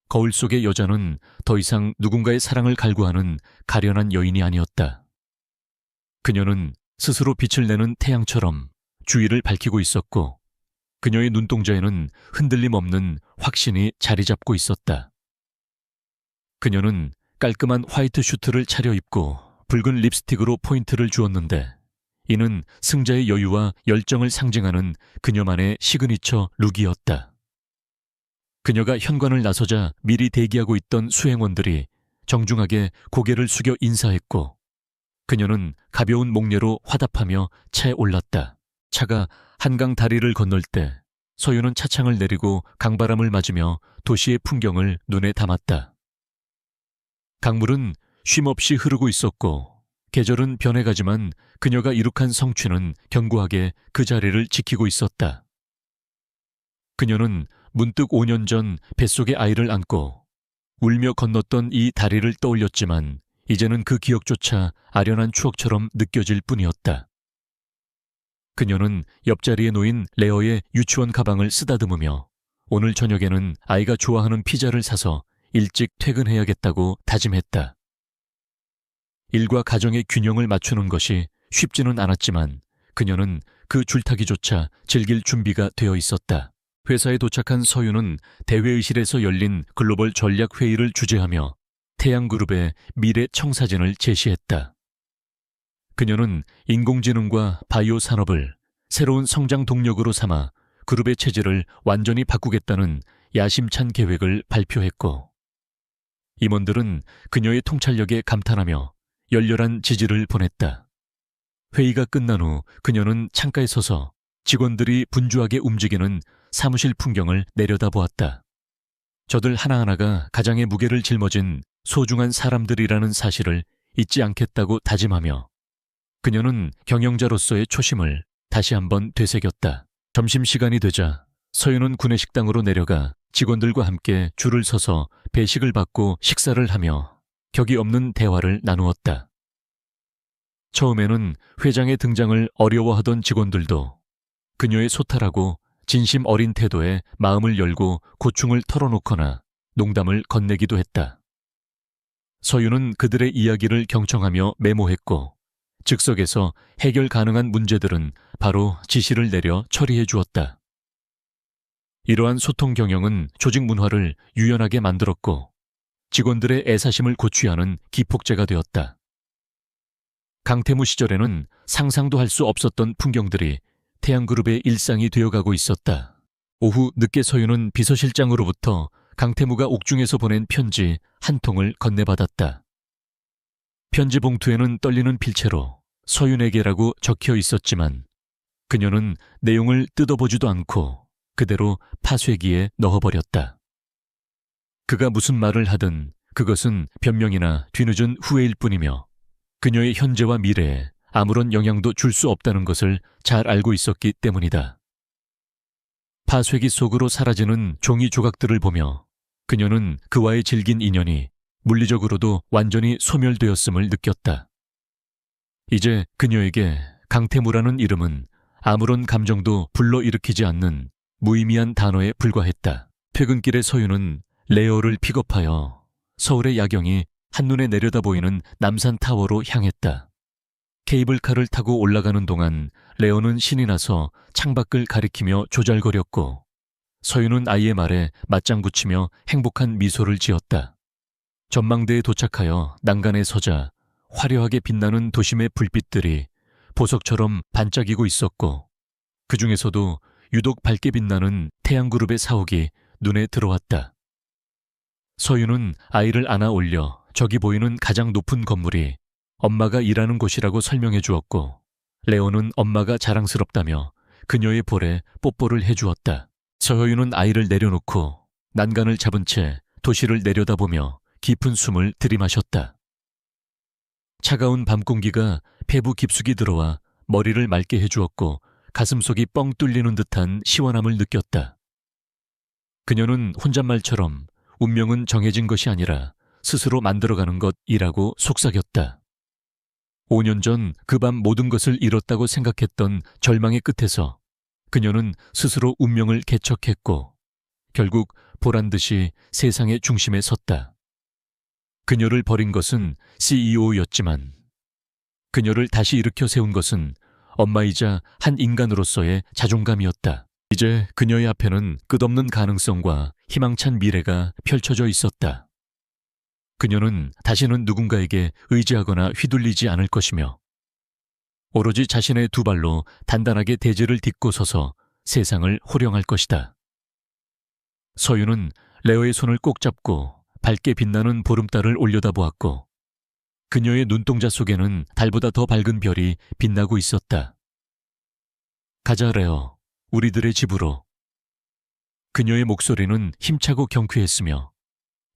거울 속의 여자는 더 이상 누군가의 사랑을 갈구하는 가련한 여인이 아니었다. 그녀는 스스로 빛을 내는 태양처럼 주위를 밝히고 있었고, 그녀의 눈동자에는 흔들림 없는 확신이 자리 잡고 있었다. 그녀는 깔끔한 화이트 슈트를 차려입고 붉은 립스틱으로 포인트를 주었는데, 이는 승자의 여유와 열정을 상징하는 그녀만의 시그니처 룩이었다. 그녀가 현관을 나서자 미리 대기하고 있던 수행원들이 정중하게 고개를 숙여 인사했고, 그녀는 가벼운 목례로 화답하며 차에 올랐다. 차가 한강 다리를 건널 때 서윤은 차창을 내리고 강바람을 맞으며 도시의 풍경을 눈에 담았다. 강물은 쉼없이 흐르고 있었고 계절은 변해가지만 그녀가 이룩한 성취는 견고하게 그 자리를 지키고 있었다. 그녀는 문득 5년 전 뱃속에 아이를 안고 울며 건넜던 이 다리를 떠올렸지만, 이제는 그 기억조차 아련한 추억처럼 느껴질 뿐이었다. 그녀는 옆자리에 놓인 레어의 유치원 가방을 쓰다듬으며 오늘 저녁에는 아이가 좋아하는 피자를 사서 일찍 퇴근해야겠다고 다짐했다. 일과 가정의 균형을 맞추는 것이 쉽지는 않았지만 그녀는 그 줄타기조차 즐길 준비가 되어 있었다. 회사에 도착한 서윤은 대회의실에서 열린 글로벌 전략회의를 주재하며 태양그룹의 미래 청사진을 제시했다. 그녀는 인공지능과 바이오 산업을 새로운 성장 동력으로 삼아 그룹의 체질을 완전히 바꾸겠다는 야심찬 계획을 발표했고, 임원들은 그녀의 통찰력에 감탄하며 열렬한 지지를 보냈다. 회의가 끝난 후 그녀는 창가에 서서 직원들이 분주하게 움직이는 사무실 풍경을 내려다보았다. 저들 하나하나가 가장의 무게를 짊어진 소중한 사람들이라는 사실을 잊지 않겠다고 다짐하며 그녀는 경영자로서의 초심을 다시 한번 되새겼다. 점심시간이 되자 서윤은 구내식당으로 내려가 직원들과 함께 줄을 서서 배식을 받고 식사를 하며 격이 없는 대화를 나누었다. 처음에는 회장의 등장을 어려워하던 직원들도 그녀의 소탈하고 진심 어린 태도에 마음을 열고 고충을 털어놓거나 농담을 건네기도 했다. 서윤은 그들의 이야기를 경청하며 메모했고 즉석에서 해결 가능한 문제들은 바로 지시를 내려 처리해 주었다. 이러한 소통 경영은 조직 문화를 유연하게 만들었고 직원들의 애사심을 고취하는 기폭제가 되었다. 강태무 시절에는 상상도 할 수 없었던 풍경들이 태양그룹의 일상이 되어가고 있었다. 오후 늦게 서윤은 비서실장으로부터 강태무가 옥중에서 보낸 편지 한 통을 건네받았다. 편지 봉투에는 떨리는 필체로 서윤에게라고 적혀 있었지만 그녀는 내용을 뜯어보지도 않고 그대로 파쇄기에 넣어버렸다. 그가 무슨 말을 하든 그것은 변명이나 뒤늦은 후회일 뿐이며 그녀의 현재와 미래에 아무런 영향도 줄 수 없다는 것을 잘 알고 있었기 때문이다. 파쇄기 속으로 사라지는 종이 조각들을 보며 그녀는 그와의 질긴 인연이 물리적으로도 완전히 소멸되었음을 느꼈다. 이제 그녀에게 강태무라는 이름은 아무런 감정도 불러일으키지 않는 무의미한 단어에 불과했다. 퇴근길에 서윤은 레어를 픽업하여 서울의 야경이 한눈에 내려다 보이는 남산타워로 향했다. 케이블카를 타고 올라가는 동안 레어는 신이 나서 창밖을 가리키며 조잘거렸고 서윤은 아이의 말에 맞장 붙이며 행복한 미소를 지었다. 전망대에 도착하여 난간에 서자 화려하게 빛나는 도심의 불빛들이 보석처럼 반짝이고 있었고 그 중에서도 유독 밝게 빛나는 태양그룹의 사옥이 눈에 들어왔다. 서윤은 아이를 안아 올려 저기 보이는 가장 높은 건물이 엄마가 일하는 곳이라고 설명해 주었고 레오는 엄마가 자랑스럽다며 그녀의 볼에 뽀뽀를 해주었다. 서윤은 아이를 내려놓고 난간을 잡은 채 도시를 내려다보며 깊은 숨을 들이마셨다. 차가운 밤 공기가 폐부 깊숙이 들어와 머리를 맑게 해주었고 가슴속이 뻥 뚫리는 듯한 시원함을 느꼈다. 그녀는 혼잣말처럼 운명은 정해진 것이 아니라 스스로 만들어가는 것이라고 속삭였다. 5년 전 그 밤 모든 것을 잃었다고 생각했던 절망의 끝에서 그녀는 스스로 운명을 개척했고 결국 보란듯이 세상의 중심에 섰다. 그녀를 버린 것은 CEO였지만 그녀를 다시 일으켜 세운 것은 엄마이자 한 인간으로서의 자존감이었다. 이제 그녀의 앞에는 끝없는 가능성과 희망찬 미래가 펼쳐져 있었다. 그녀는 다시는 누군가에게 의지하거나 휘둘리지 않을 것이며 오로지 자신의 두 발로 단단하게 대지를 딛고 서서 세상을 호령할 것이다. 서윤은 레오의 손을 꼭 잡고 밝게 빛나는 보름달을 올려다보았고 그녀의 눈동자 속에는 달보다 더 밝은 별이 빛나고 있었다. 가자 레오, 우리들의 집으로. 그녀의 목소리는 힘차고 경쾌했으며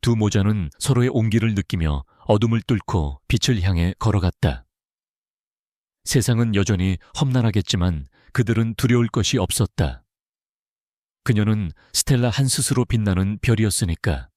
두 모자는 서로의 온기를 느끼며 어둠을 뚫고 빛을 향해 걸어갔다. 세상은 여전히 험난하겠지만 그들은 두려울 것이 없었다. 그녀는 스텔라 한 스스로 빛나는 별이었으니까.